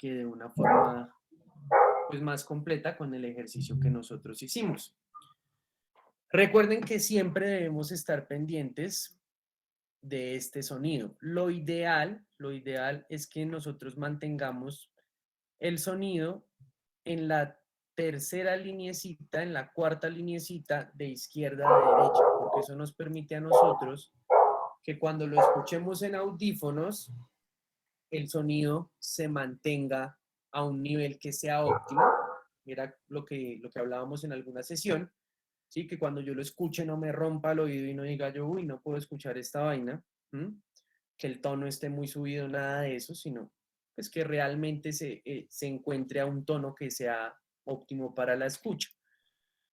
D: de una forma pues más completa con el ejercicio que nosotros hicimos. Recuerden que siempre debemos estar pendientes de este sonido. Lo ideal es que nosotros mantengamos el sonido en la tercera lineecita, en la cuarta lineecita de izquierda a derecha, porque eso nos permite a nosotros que cuando lo escuchemos en audífonos, el sonido se mantenga a un nivel que sea óptimo. Mira lo que hablábamos en alguna sesión, ¿sí? Que cuando yo lo escuche no me rompa el oído y no diga yo, uy, no puedo escuchar esta vaina, que el tono esté muy subido, nada de eso, sino pues que realmente se encuentre a un tono que sea óptimo para la escucha.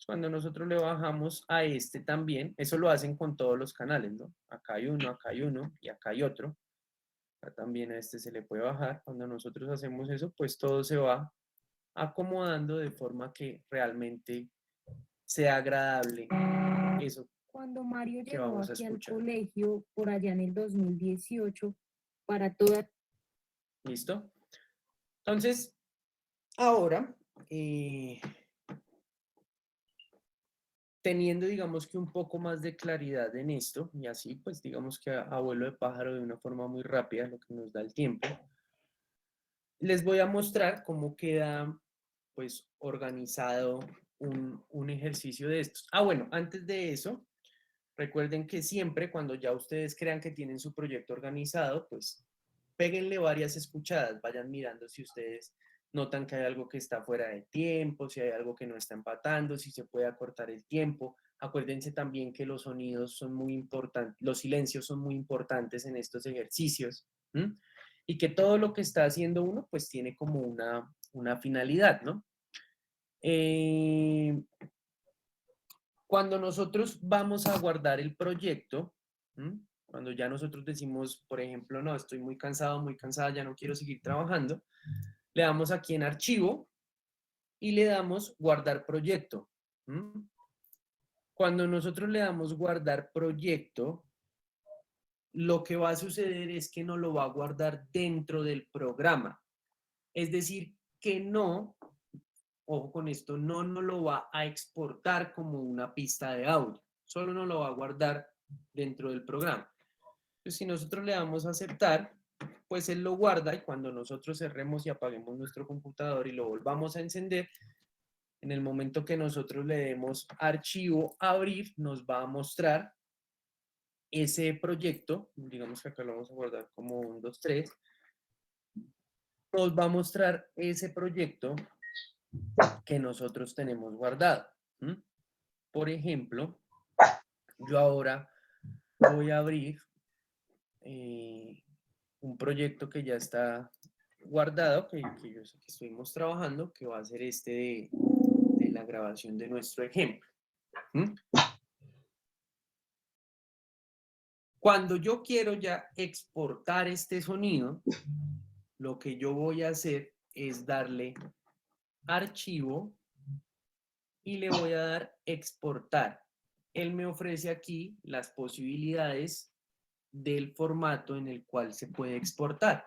D: Cuando nosotros le bajamos a este también, eso lo hacen con todos los canales, ¿no? Acá hay uno y acá hay otro. Acá también a este se le puede bajar. Cuando nosotros hacemos eso, pues todo se va acomodando de forma que realmente sea agradable eso
K: Cuando Mario
D: que
K: llegó
D: vamos a
K: aquí al
D: escuchar.
K: colegio, por allá en el 2018, para toda...
D: ¿Listo? Entonces, ahora, teniendo, digamos que un poco más de claridad en esto, y así, pues, digamos que a vuelo de pájaro de una forma muy rápida, lo que nos da el tiempo, les voy a mostrar cómo queda, pues, organizado un ejercicio de estos. Ah, bueno, antes de eso, recuerden que siempre cuando ya ustedes crean que tienen su proyecto organizado, pues, péguenle varias escuchadas, vayan mirando si ustedes notan que hay algo que está fuera de tiempo, si hay algo que no está empatando, si se puede acortar el tiempo. Acuérdense también que los sonidos son muy importantes, los silencios son muy importantes en estos ejercicios, ¿m? Y que todo lo que está haciendo uno, pues tiene como una finalidad, ¿no? Cuando nosotros vamos a guardar el proyecto, ¿m? Cuando ya nosotros decimos, por ejemplo, no, estoy muy cansado, muy cansada, ya no quiero seguir trabajando, le damos aquí en archivo y le damos guardar proyecto. Cuando nosotros le damos guardar proyecto, lo que va a suceder es que no lo va a guardar dentro del programa. Es decir, que no, ojo con esto, no lo va a exportar como una pista de audio, solo nos lo va a guardar dentro del programa. Entonces, si nosotros le damos a aceptar, pues él lo guarda y cuando nosotros cerremos y apaguemos nuestro computador y lo volvamos a encender, en el momento que nosotros le demos archivo, abrir, nos va a mostrar ese proyecto, digamos que acá lo vamos a guardar como 1, 2, 3, nos va a mostrar ese proyecto que nosotros tenemos guardado. Por ejemplo, yo ahora voy a abrir un proyecto que ya está guardado, que yo sé que estuvimos trabajando, que va a ser este de la grabación de nuestro ejemplo. Cuando yo quiero ya exportar este sonido, lo que yo voy a hacer es darle archivo y le voy a dar exportar. Él me ofrece aquí las posibilidades del formato en el cual se puede exportar.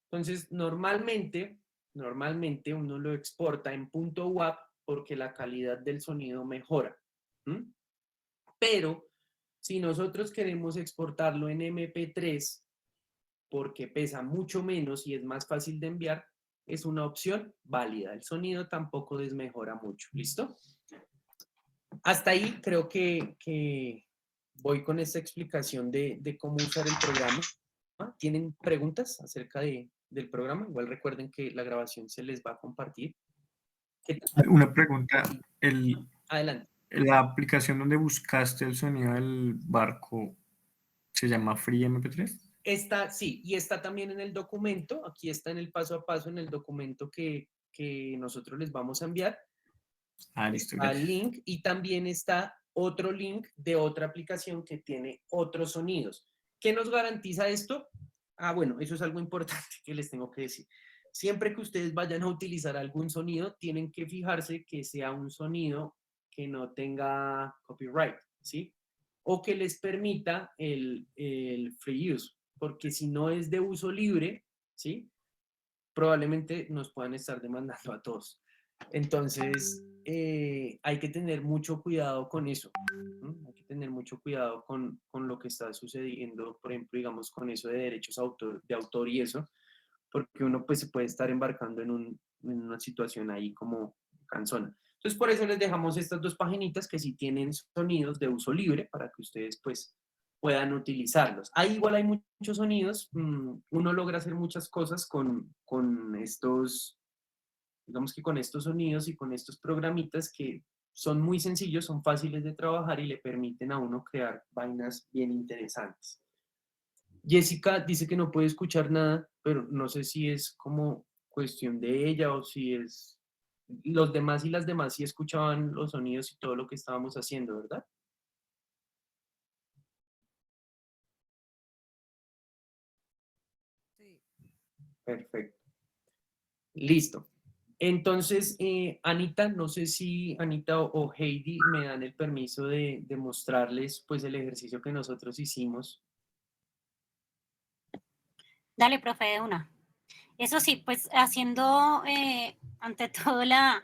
D: Entonces, normalmente uno lo exporta en .wav porque la calidad del sonido mejora. Pero si nosotros queremos exportarlo en MP3 porque pesa mucho menos y es más fácil de enviar, es una opción válida. El sonido tampoco desmejora mucho. ¿Listo? Hasta ahí creo que voy con esta explicación de cómo usar el programa. ¿Tienen preguntas acerca del programa? Igual recuerden que la grabación se les va a compartir.
A: Una pregunta,
D: Adelante.
A: la aplicación donde buscaste el sonido del barco, ¿se llama Free MP3?
D: Está, sí, y está también en el documento, aquí está en el paso a paso en el documento que nosotros les vamos a enviar.
A: Listo,
D: Al
A: gracias.
D: link, y también está otro link de otra aplicación que tiene otros sonidos. ¿Qué nos garantiza esto? Bueno, eso es algo importante que les tengo que decir. Siempre que ustedes vayan a utilizar algún sonido, tienen que fijarse que sea un sonido que no tenga copyright, ¿sí? O que les permita el free use, porque si no es de uso libre, ¿sí? Probablemente nos puedan estar demandando a todos. Entonces, hay que tener mucho cuidado con eso. Hay que tener mucho cuidado con lo que está sucediendo, por ejemplo, digamos, con eso de derechos de autor y eso, porque uno pues se puede estar embarcando en una situación ahí como cansona. Entonces, por eso les dejamos estas dos paginitas que sí tienen sonidos de uso libre para que ustedes pues puedan utilizarlos. Ahí igual hay muchos sonidos, uno logra hacer muchas cosas con estos, digamos que con estos sonidos y con estos programitas que son muy sencillos, son fáciles de trabajar y le permiten a uno crear vainas bien interesantes. Jessica dice que no puede escuchar nada, pero no sé si es como cuestión de ella o si es... Los demás y las demás sí escuchaban los sonidos y todo lo que estábamos haciendo, ¿verdad?
H: Sí.
D: Perfecto. Listo. Entonces, Anita, no sé si Anita o Heidi me dan el permiso de mostrarles pues el ejercicio que nosotros hicimos.
B: Dale, profe, de una. Eso sí, pues haciendo ante todo la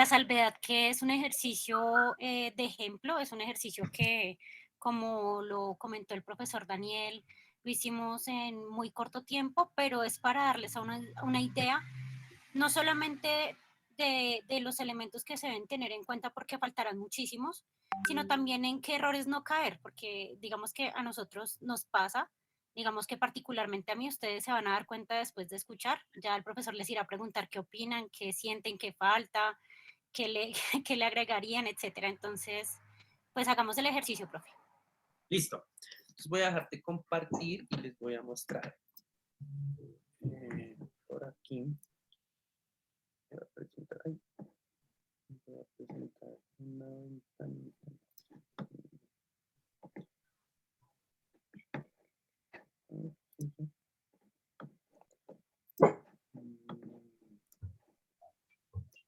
B: salvedad que es un ejercicio de ejemplo, es un ejercicio que, como lo comentó el profesor Daniel, lo hicimos en muy corto tiempo, pero es para darles a una idea, no solamente de los elementos que se deben tener en cuenta porque faltarán muchísimos, sino también en qué errores no caer, porque digamos que a nosotros nos pasa, digamos que particularmente a mí, ustedes se van a dar cuenta después de escuchar, ya el profesor les irá a preguntar qué opinan, qué sienten, qué falta, qué le, qué le agregarían, etcétera. Entonces, pues hagamos el ejercicio, profe.
D: Listo. Entonces voy a dejar de compartir y les voy a mostrar. Por aquí. Voy a presentar ahí. Voy a presentar una ventanita.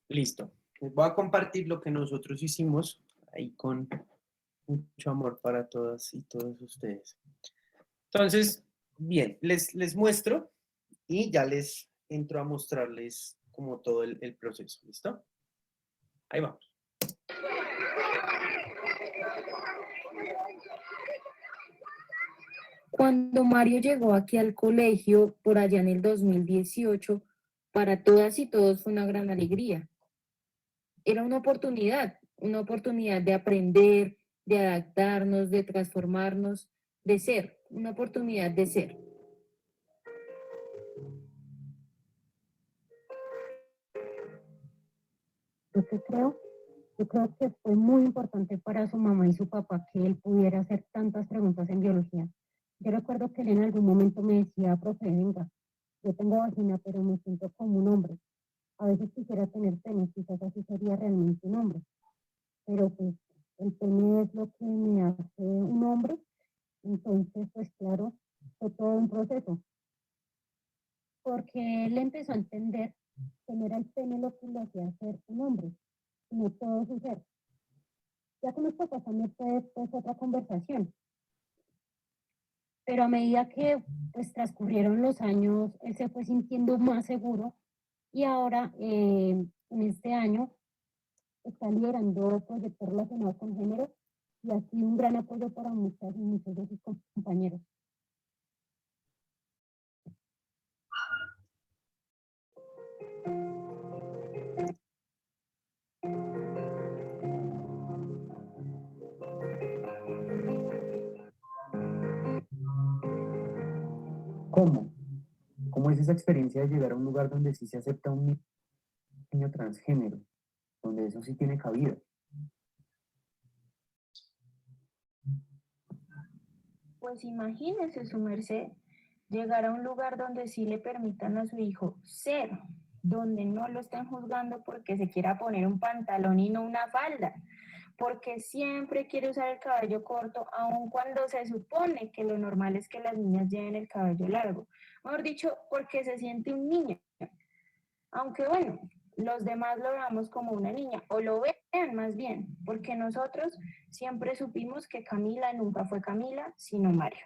D: Listo. Les voy a compartir lo que nosotros hicimos ahí con mucho amor para todas y todos ustedes. Entonces, bien, les muestro y ya les entro a mostrarles como todo el proceso. ¿Listo? Ahí vamos.
K: Cuando Mario llegó aquí al colegio, por allá en el 2018, para todas y todos fue una gran alegría. Era una oportunidad de aprender, de adaptarnos, de transformarnos, de ser, una oportunidad de ser.
B: Yo creo que fue muy importante para su mamá y su papá que él pudiera hacer tantas preguntas en biología. Yo recuerdo que él en algún momento me decía, profe, venga, yo tengo vagina, pero me siento como un hombre. A veces quisiera tener pene, quizás así sería realmente un hombre. Pero pues el pene es lo que me hace un hombre. Entonces, pues claro, fue todo un proceso. Porque él empezó a entender que no era el pene lo que lo hacía ser un hombre, sino todo su ser. Ya con los papás también fue pues, otra conversación. Pero a medida que pues, transcurrieron los años, él se fue sintiendo más seguro y ahora, en este año, está liderando proyectos relacionados con género y ha sido un gran apoyo para muchas y muchos de sus compañeros.
L: es esa experiencia de llegar a un lugar donde sí se acepta un niño transgénero, donde eso sí tiene cabida?
K: Pues imagínese su merced llegar a un lugar donde sí le permitan a su hijo ser, donde no lo estén juzgando porque se quiera poner un pantalón y no una falda, porque siempre quiere usar el cabello corto, aun cuando se supone que lo normal es que las niñas lleven el cabello largo. Mejor dicho, porque se siente un niño. Aunque bueno, los demás lo veamos como una niña, o lo vean más bien, porque nosotros siempre supimos que Camila nunca fue Camila, sino Mario.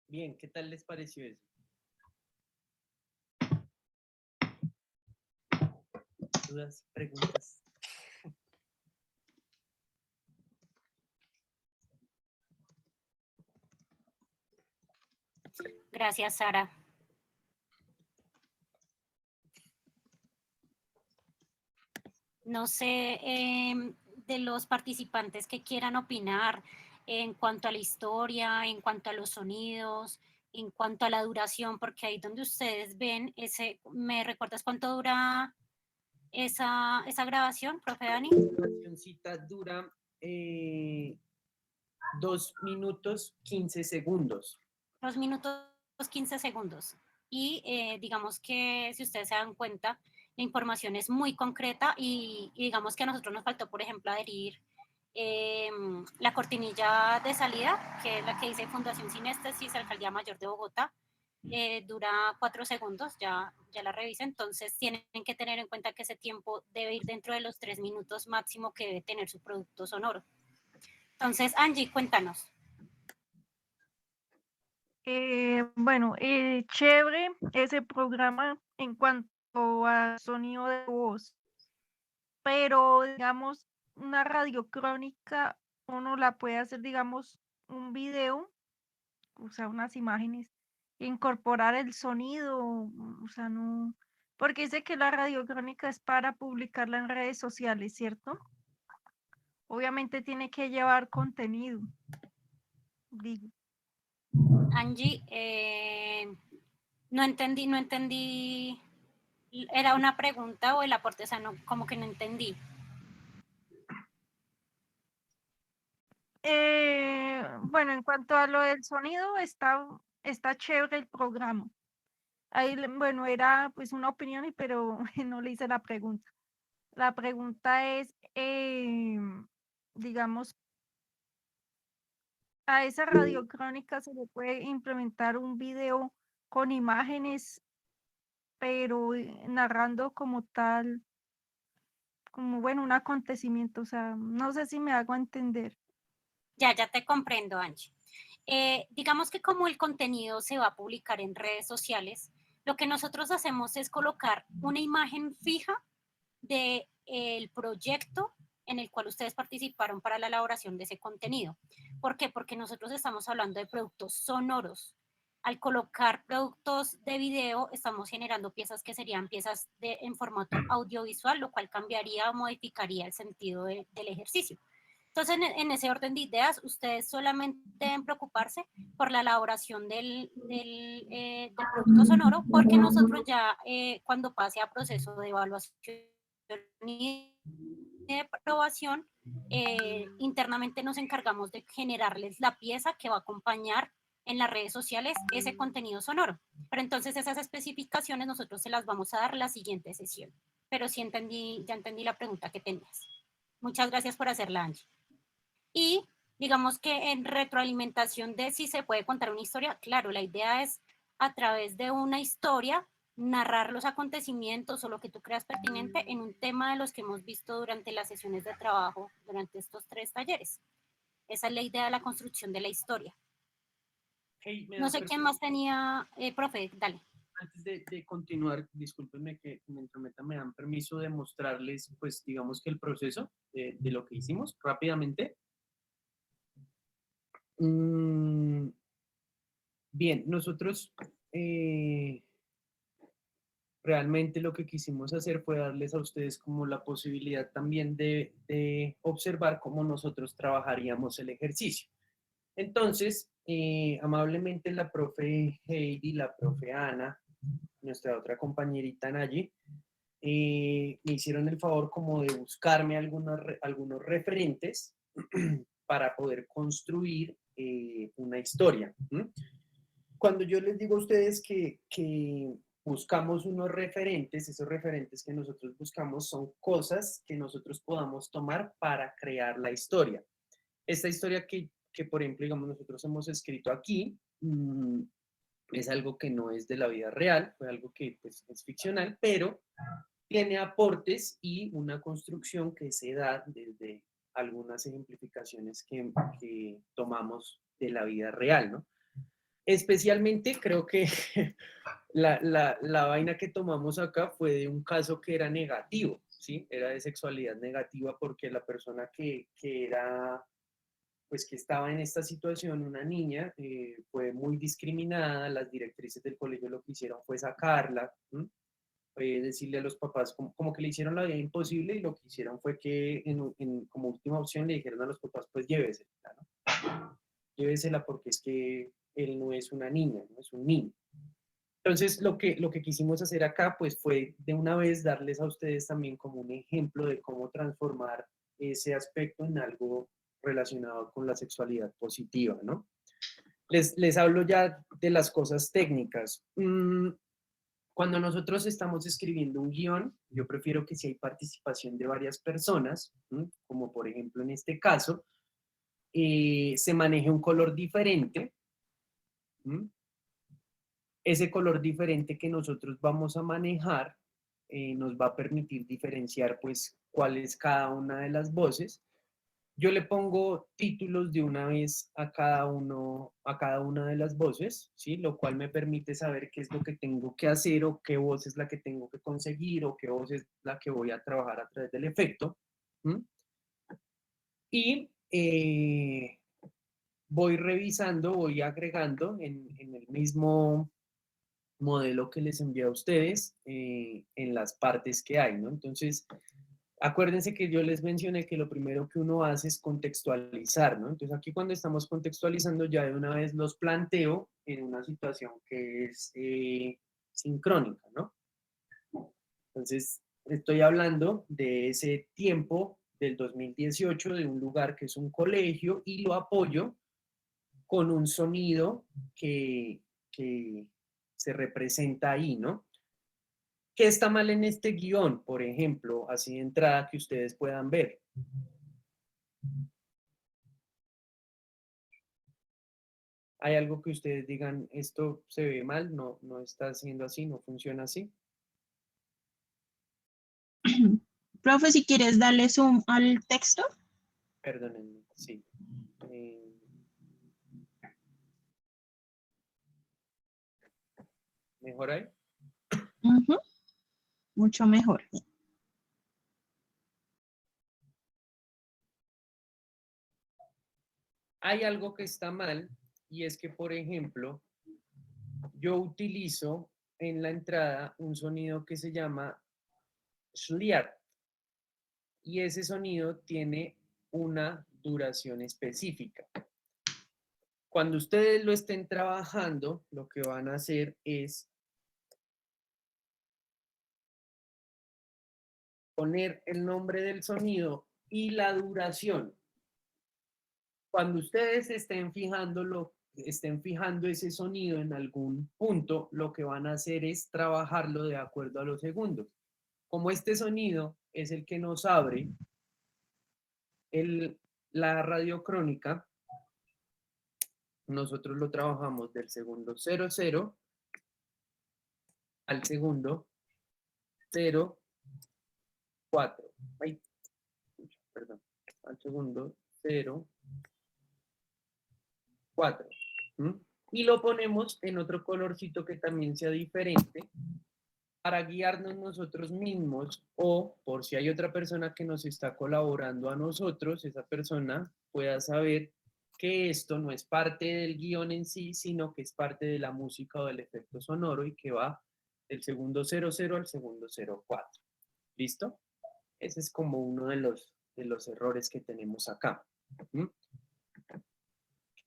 D: Bien, ¿qué tal les pareció eso? ¿Dudas, preguntas?
B: Gracias, Sara. No sé, de los participantes que quieran opinar en cuanto a la historia, en cuanto a los sonidos, en cuanto a la duración, porque ahí donde ustedes ven ese, ¿me recuerdas cuánto dura esa grabación, profe Dani?
D: La grabacióncita dura 2 minutos 15 segundos.
B: 2 minutos 15 segundos. Y digamos que si ustedes se dan cuenta, la información es muy concreta y digamos que a nosotros nos faltó, por ejemplo, adherir la cortinilla de salida, que es la que dice Fundación Sinestesis, Alcaldía Mayor de Bogotá. Dura 4 segundos, ya la revisé, entonces tienen que tener en cuenta que ese tiempo debe ir dentro de los 3 minutos máximo que debe tener su producto sonoro. Entonces, Angie, cuéntanos.
F: Bueno, chévere ese programa en cuanto a sonido de voz, pero digamos, una radiocrónica uno la puede hacer, digamos, un video, o sea, unas imágenes, incorporar el sonido, o sea, no, porque dice que la radiocrónica es para publicarla en redes sociales, ¿cierto? Obviamente tiene que llevar contenido, digo.
B: Angie, no entendí, ¿era una pregunta o el aporte? O sea, no, como que no entendí.
F: Bueno, en cuanto a lo del sonido, está chévere el programa. Ahí, bueno, era pues una opinión, pero no le hice la pregunta. La pregunta es, digamos, a esa radiocrónica se le puede implementar un video con imágenes, pero narrando como tal, como bueno, un acontecimiento. O sea, no sé si me hago entender.
B: Ya te comprendo, Angie. Digamos que como el contenido se va a publicar en redes sociales, lo que nosotros hacemos es colocar una imagen fija del proyecto en el cual ustedes participaron para la elaboración de ese contenido. ¿Por qué? Porque nosotros estamos hablando de productos sonoros. Al colocar productos de video, estamos generando piezas que serían piezas en formato audiovisual, lo cual cambiaría o modificaría el sentido del ejercicio. Entonces, en ese orden de ideas, ustedes solamente deben preocuparse por la elaboración del producto sonoro, porque nosotros ya cuando pase a proceso de evaluación y de aprobación, internamente nos encargamos de generarles la pieza que va a acompañar en las redes sociales ese contenido sonoro. Pero entonces esas especificaciones nosotros se las vamos a dar la siguiente sesión. Pero sí ya entendí la pregunta que tenías. Muchas gracias por hacerla, Angie. Y digamos que en retroalimentación de si se puede contar una historia, claro, la idea es a través de una historia narrar los acontecimientos o lo que tú creas pertinente en un tema de los que hemos visto durante las sesiones de trabajo durante estos 3 talleres. Esa es la idea de la construcción de la historia.
D: Hey,
B: No sé quién más tenía, profe, dale.
D: Antes de continuar, discúlpenme que me entrometa, me dan permiso de mostrarles, pues, digamos que el proceso de lo que hicimos rápidamente. Bien, nosotros realmente lo que quisimos hacer fue darles a ustedes como la posibilidad también de observar cómo nosotros trabajaríamos el ejercicio. Entonces, amablemente la profe Heidi, la profe Ana, nuestra otra compañerita Nayi, me hicieron el favor como de buscarme algunos referentes para poder construir una historia. Cuando yo les digo a ustedes que buscamos unos referentes, esos referentes que nosotros buscamos son cosas que nosotros podamos tomar para crear la historia. Esta historia que por ejemplo, digamos, nosotros hemos escrito aquí, es algo que no es de la vida real, fue algo que pues, es ficcional, pero tiene aportes y una construcción que se da desde algunas ejemplificaciones que tomamos de la vida real, ¿no? Especialmente creo que la vaina que tomamos acá fue de un caso que era negativo, ¿sí? Era de sexualidad negativa porque la persona que era, pues que estaba en esta situación, una niña, fue muy discriminada, las directrices del colegio lo que hicieron fue sacarla, decirle a los papás, como que le hicieron la vida imposible y lo que hicieron fue que como última opción le dijeron a los papás, pues llévesela, ¿no? Llévesela porque es que él no es una niña, no es un niño. Entonces, lo que quisimos hacer acá, pues fue de una vez darles a ustedes también como un ejemplo de cómo transformar ese aspecto en algo relacionado con la sexualidad positiva, ¿no? Les hablo ya de las cosas técnicas. Cuando nosotros estamos escribiendo un guión, yo prefiero que si hay participación de varias personas, como por ejemplo en este caso, se maneje un color diferente. Ese color diferente que nosotros vamos a manejar nos va a permitir diferenciar pues cuál es cada una de las voces. Yo le pongo títulos de una vez a cada una de las voces, ¿sí? Lo cual me permite saber qué es lo que tengo que hacer o qué voz es la que tengo que conseguir o qué voz es la que voy a trabajar a través del efecto. Y voy revisando, voy agregando en el mismo modelo que les envié a ustedes en las partes que hay, ¿no? Entonces, acuérdense que yo les mencioné que lo primero que uno hace es contextualizar, ¿no? Entonces aquí cuando estamos contextualizando ya de una vez los planteo en una situación que es sincrónica, ¿no? Entonces estoy hablando de ese tiempo del 2018, de un lugar que es un colegio y lo apoyo con un sonido que se representa ahí, ¿no? ¿Qué está mal en este guión, por ejemplo, así de entrada que ustedes puedan ver? ¿Hay algo que ustedes digan, esto se ve mal, no está haciendo así, no funciona así?
C: Profe, si quieres darle zoom al texto.
D: Perdónenme, sí. ¿Mejor ahí?
C: Mucho mejor.
D: Hay algo que está mal y es que, por ejemplo, yo utilizo en la entrada un sonido que se llama Schliat y ese sonido tiene una duración específica. Cuando ustedes lo estén trabajando, lo que van a hacer es poner el nombre del sonido y la duración. Cuando ustedes estén fijando ese sonido en algún punto, lo que van a hacer es trabajarlo de acuerdo a los segundos. Como este sonido es el que nos abre la radiocrónica, nosotros lo trabajamos del segundo 00 al segundo 04. Ay, perdón, al segundo 04. Y lo ponemos en otro colorcito que también sea diferente para guiarnos nosotros mismos o por si hay otra persona que nos está colaborando a nosotros, esa persona pueda saber que esto no es parte del guión en sí, sino que es parte de la música o del efecto sonoro y que va del segundo 00 al segundo 04. ¿Listo? Ese es como uno de los errores que tenemos acá.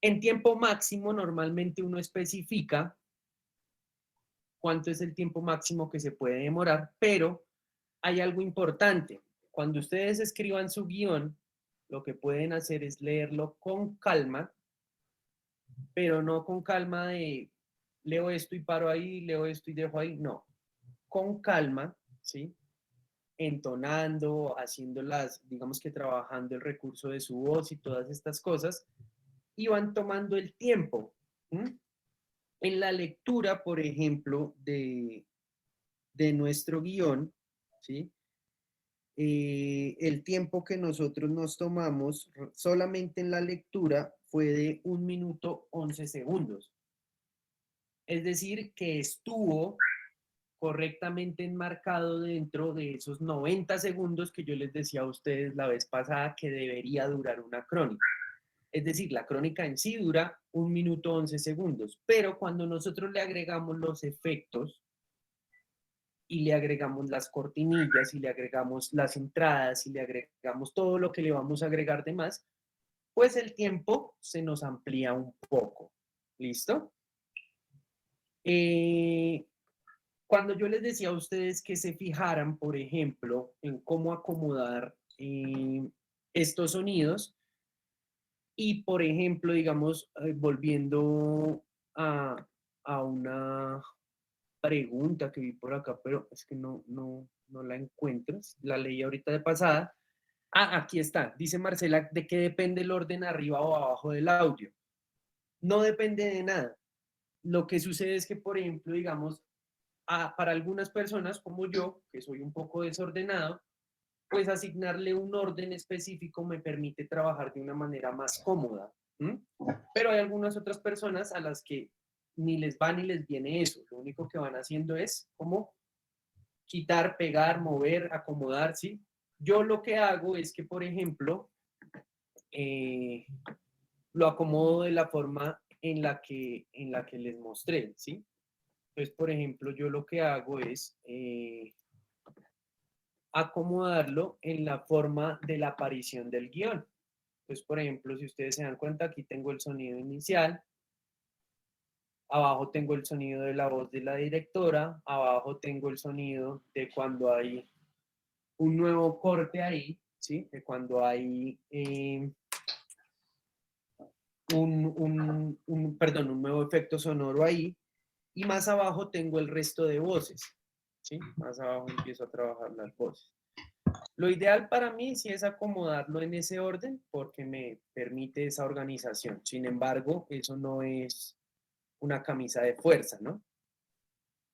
D: En tiempo máximo, normalmente uno especifica cuánto es el tiempo máximo que se puede demorar, pero hay algo importante. Cuando ustedes escriban su guión, lo que pueden hacer es leerlo con calma, pero no con calma de leo esto y paro ahí, leo esto y dejo ahí, no. Con calma, ¿sí? Entonando, haciendo digamos que trabajando el recurso de su voz y todas estas cosas, y van tomando el tiempo. En la lectura, por ejemplo, de nuestro guión, ¿sí? El tiempo que nosotros nos tomamos solamente en la lectura fue de 1 minuto 11 segundos. Es decir, que estuvo correctamente enmarcado dentro de esos 90 segundos que yo les decía a ustedes la vez pasada que debería durar una crónica. Es decir, la crónica en sí dura 1 minuto 11 segundos, pero cuando nosotros le agregamos los efectos y le agregamos las cortinillas y le agregamos las entradas y le agregamos todo lo que le vamos a agregar de más, pues el tiempo se nos amplía un poco. ¿Listo? Cuando yo les decía a ustedes que se fijaran, por ejemplo, en cómo acomodar estos sonidos y, por ejemplo, digamos, volviendo a una pregunta que vi por acá, pero es que no la encuentro, la leí ahorita de pasada. Aquí está, dice Marcela, ¿de qué depende el orden arriba o abajo del audio? No depende de nada. Lo que sucede es que, por ejemplo, digamos, para algunas personas como yo, que soy un poco desordenado, pues asignarle un orden específico me permite trabajar de una manera más cómoda. Pero hay algunas otras personas a las que ni les va ni les viene eso. Lo único que van haciendo es como quitar, pegar, mover, acomodar, ¿sí? Yo lo que hago es que, por ejemplo, lo acomodo de la forma en la que les mostré, ¿sí? Entonces, por ejemplo, yo lo que hago es acomodarlo en la forma de la aparición del guión. Entonces, por ejemplo, si ustedes se dan cuenta, aquí tengo el sonido inicial, abajo tengo el sonido de la voz de la directora, abajo tengo el sonido de cuando hay un nuevo corte ahí, ¿sí? De cuando hay un nuevo efecto sonoro ahí, y más abajo tengo el resto de voces, ¿sí? Más abajo empiezo a trabajar las voces. Lo ideal para mí sí es acomodarlo en ese orden porque me permite esa organización. Sin embargo, eso no es una camisa de fuerza, ¿no?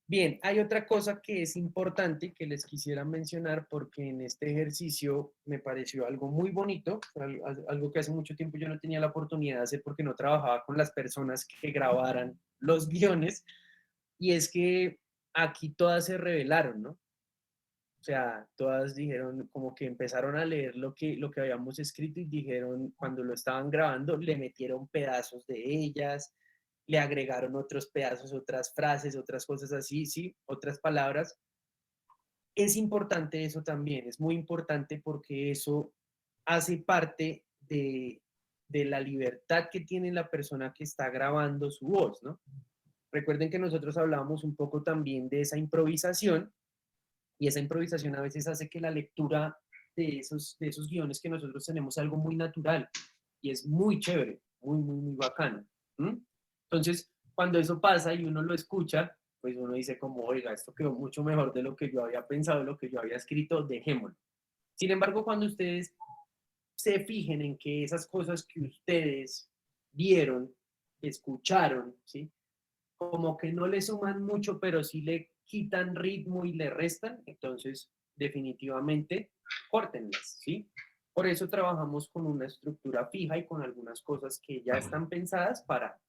D: Bien, hay otra cosa que es importante que les quisiera mencionar porque en este ejercicio me pareció algo muy bonito, algo que hace mucho tiempo yo no tenía la oportunidad de hacer porque no trabajaba con las personas que grabaran los guiones, y es que aquí todas se revelaron, ¿no? O sea, todas dijeron, como que empezaron a leer lo que habíamos escrito y dijeron, cuando lo estaban grabando, le metieron pedazos de ellas, le agregaron otros pedazos, otras frases, otras cosas así, sí, otras palabras. Es importante eso también, es muy importante porque eso hace parte de la libertad que tiene la persona que está grabando su voz, ¿no? Recuerden que nosotros hablábamos un poco también de esa improvisación, y esa improvisación a veces hace que la lectura de esos guiones que nosotros tenemos algo muy natural y es muy chévere, muy bacano. Entonces, cuando eso pasa y uno lo escucha, pues uno dice como, oiga, esto quedó mucho mejor de lo que yo había pensado, de lo que yo había escrito, dejémoslo. Sin embargo, cuando ustedes se fijen en que esas cosas que ustedes vieron, escucharon, ¿sí? Como que no le suman mucho, pero sí le quitan ritmo y le restan, entonces definitivamente córtenlas, ¿sí? Por eso trabajamos con una estructura fija y con algunas cosas que ya están pensadas para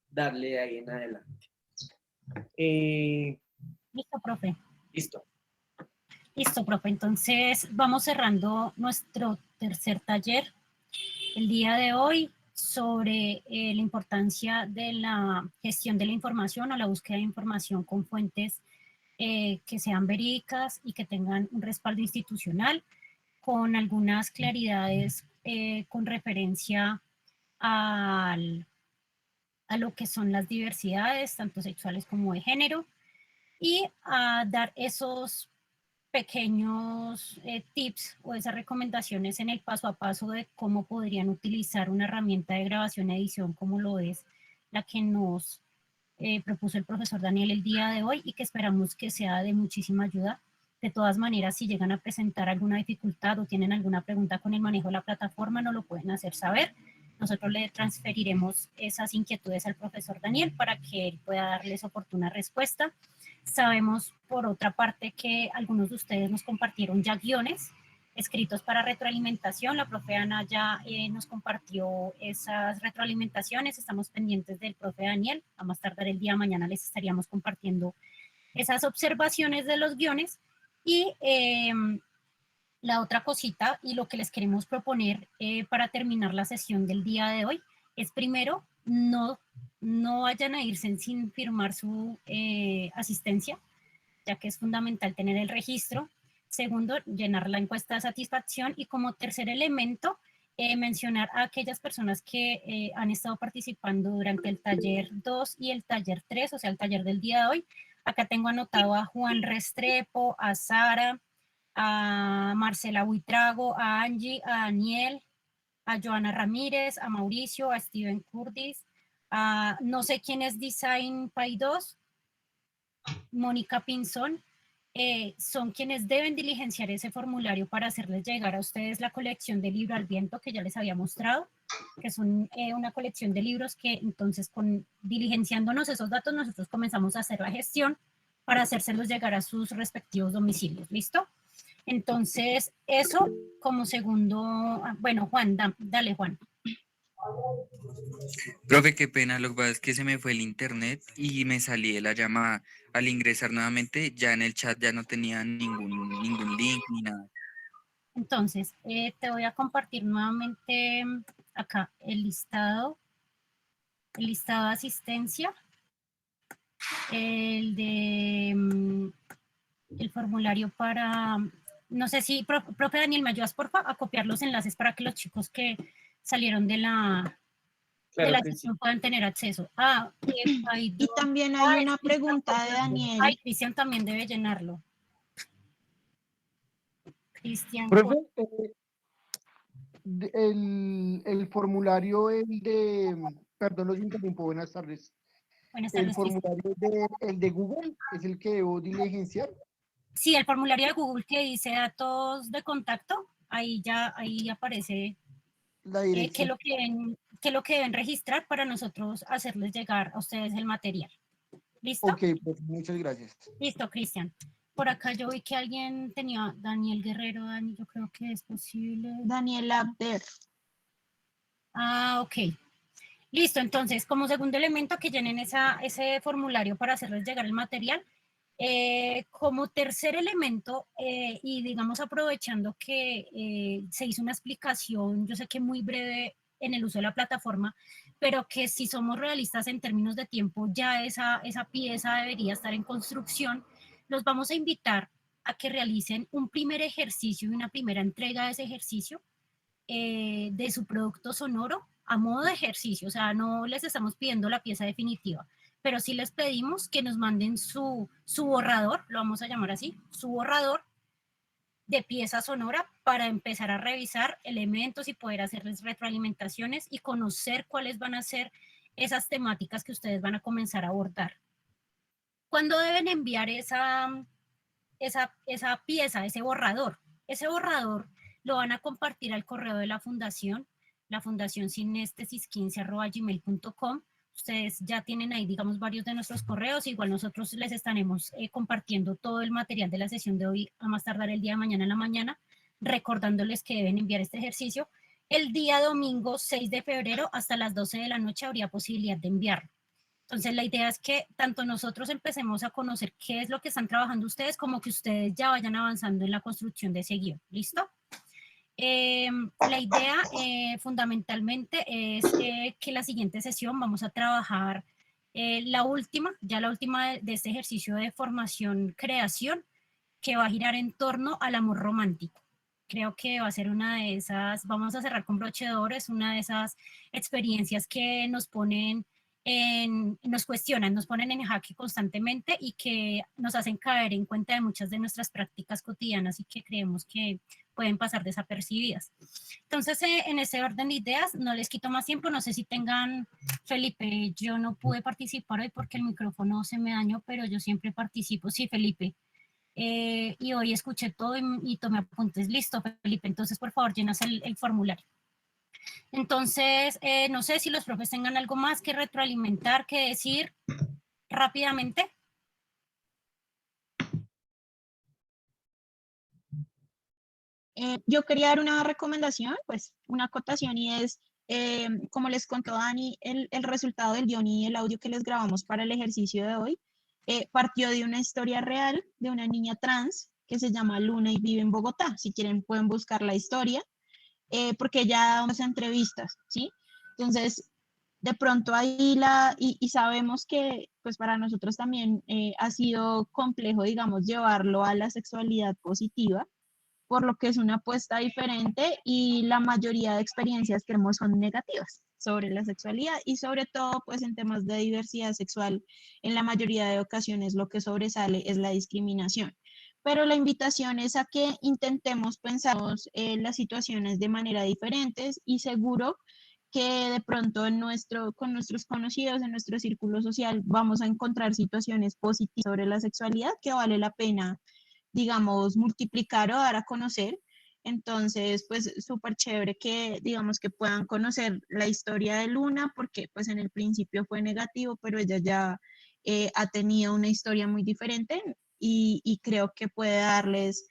D: darle de ahí en adelante.
B: Listo, profe.
D: Listo.
B: Listo, profe. Entonces vamos cerrando nuestro tercer taller el día de hoy sobre la importancia de la gestión de la información o la búsqueda de información con fuentes que sean verídicas y que tengan un respaldo institucional, con algunas claridades con referencia al a lo que son las diversidades, tanto sexuales como de género, y a dar esos pequeños tips o esas recomendaciones en el paso a paso de cómo podrían utilizar una herramienta de grabación y edición como lo es la que nos propuso el profesor Daniel el día de hoy y que esperamos que sea de muchísima ayuda. De todas maneras, si llegan a presentar alguna dificultad o tienen alguna pregunta con el manejo de la plataforma, nos lo pueden hacer saber. Nosotros le transferiremos esas inquietudes al profesor Daniel para que él pueda darles oportuna respuesta. Sabemos, por otra parte, que algunos de ustedes nos compartieron ya guiones escritos para retroalimentación. La profe Ana ya nos compartió esas retroalimentaciones. Estamos pendientes del profe Daniel. A más tardar el día de mañana les estaríamos compartiendo esas observaciones de los guiones. Y la otra cosita y lo que les queremos proponer para terminar la sesión del día de hoy es primero, no vayan a irse sin firmar su asistencia, ya que es fundamental tener el registro. Segundo, llenar la encuesta de satisfacción. Y como tercer elemento, mencionar a aquellas personas que han estado participando durante el taller 2 y el taller 3, o sea, el taller del día de hoy. Acá tengo anotado a Juan Restrepo, a Sara, a Marcela Buitrago, a Angie, a Daniel, a Joana Ramírez, a Mauricio, a Steven Curtis, a no sé quién es Design Pay 2, Mónica Pinzón, son quienes deben diligenciar ese formulario para hacerles llegar a ustedes la colección de Libro al Viento que ya les había mostrado, que son una colección de libros que entonces diligenciándonos esos datos nosotros comenzamos a hacer la gestión para hacérselos llegar a sus respectivos domicilios. ¿Listo? Entonces, eso como segundo, bueno, Juan, dale, Juan.
I: Profe, qué pena, lo que pasa es que se me fue el internet y me salí de la llamada. Al ingresar nuevamente, ya en el chat ya no tenía ningún link ni nada.
B: Entonces, te voy a compartir nuevamente acá el listado de asistencia, el de el formulario para, no sé si, profe Daniel, ¿me ayudas porfa a copiar los enlaces para que los chicos que salieron de la sesión puedan tener acceso?
C: Y también hay una pregunta de Daniel.
B: Ay, Cristian también debe llenarlo. Cristian.
M: Profe, el formulario, perdón, los interrumpo, buenas tardes.
B: Buenas tardes,
M: El formulario el de Google es el que debo diligenciar.
B: Sí, el formulario de Google que dice datos de contacto, ahí aparece
M: la
B: qué
M: dirección.
B: es lo que deben registrar para nosotros hacerles llegar a ustedes el material. ¿Listo?
M: Ok, pues muchas gracias.
B: Listo, Cristian. Por acá yo vi que alguien tenía Daniel Guerrero, Dani, yo creo que es posible.
C: Daniel Abder.
B: Ah, ok. Listo, entonces, como segundo elemento que llenen ese formulario para hacerles llegar el material. Como tercer elemento, y digamos aprovechando que se hizo una explicación, yo sé que muy breve en el uso de la plataforma, pero que si somos realistas en términos de tiempo, ya esa pieza debería estar en construcción, los vamos a invitar a que realicen un primer ejercicio y una primera entrega de ese ejercicio de su producto sonoro a modo de ejercicio, o sea, no les estamos pidiendo la pieza definitiva, pero sí les pedimos que nos manden su borrador, lo vamos a llamar así, su borrador de pieza sonora para empezar a revisar elementos y poder hacerles retroalimentaciones y conocer cuáles van a ser esas temáticas que ustedes van a comenzar a abordar. ¿Cuándo deben enviar esa pieza, ese borrador? Ese borrador lo van a compartir al correo de la fundación sinestesis15@gmail.com. Ustedes ya tienen ahí, digamos, varios de nuestros correos. Igual nosotros les estaremos compartiendo todo el material de la sesión de hoy a más tardar el día de mañana en la mañana, recordándoles que deben enviar este ejercicio. El día domingo 6 de febrero hasta las 12 de la noche habría posibilidad de enviarlo. Entonces la idea es que tanto nosotros empecemos a conocer qué es lo que están trabajando ustedes, como que ustedes ya vayan avanzando en la construcción de ese guión. ¿Listo? La idea fundamentalmente es que la siguiente sesión vamos a trabajar la última de este ejercicio de formación-creación, que va a girar en torno al amor romántico. Creo que va a ser una de esas, vamos a cerrar con broche de oro, es una de esas experiencias que nos ponen nos cuestionan, nos ponen en jaque constantemente y que nos hacen caer en cuenta de muchas de nuestras prácticas cotidianas y que creemos que pueden pasar desapercibidas. Entonces, en ese orden de ideas, no les quito más tiempo, no sé si tengan, Felipe, yo no pude participar hoy porque el micrófono se me dañó, pero yo siempre participo, sí, Felipe. Y hoy escuché todo y tomé apuntes. Listo, Felipe, entonces por favor llenas el formulario. Entonces, no sé si los profes tengan algo más que retroalimentar, que decir rápidamente.
C: Yo quería dar una recomendación, pues una acotación, y es, como les contó Dani, el resultado del guión y el audio que les grabamos para el ejercicio de hoy partió de una historia real de una niña trans que se llama Luna y vive en Bogotá. Si quieren pueden buscar la historia, porque ella da unas entrevistas, ¿sí? Entonces, de pronto ahí y sabemos que pues para nosotros también ha sido complejo, digamos, llevarlo a la sexualidad positiva, por lo que es una apuesta diferente y la mayoría de experiencias que tenemos son negativas sobre la sexualidad y sobre todo pues en temas de diversidad sexual, en la mayoría de ocasiones lo que sobresale es la discriminación. Pero la invitación es a que intentemos pensar las situaciones de manera diferentes y seguro que de pronto con nuestros conocidos, en nuestro círculo social, vamos a encontrar situaciones positivas sobre la sexualidad que vale la pena, digamos, multiplicar o dar a conocer. Entonces, pues súper chévere que, digamos, que puedan conocer la historia de Luna, porque pues en el principio fue negativo, pero ella ya ha tenido una historia muy diferente y creo que puede darles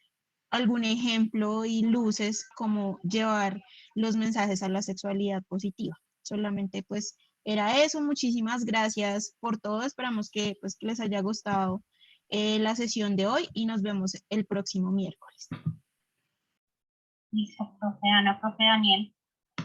C: algún ejemplo y luces como llevar los mensajes a la sexualidad positiva. Solamente pues era eso. Muchísimas gracias por todo. Esperamos que pues que les haya gustado la sesión de hoy y nos vemos el próximo miércoles.
N: Listo, profe Ana, profe Daniel.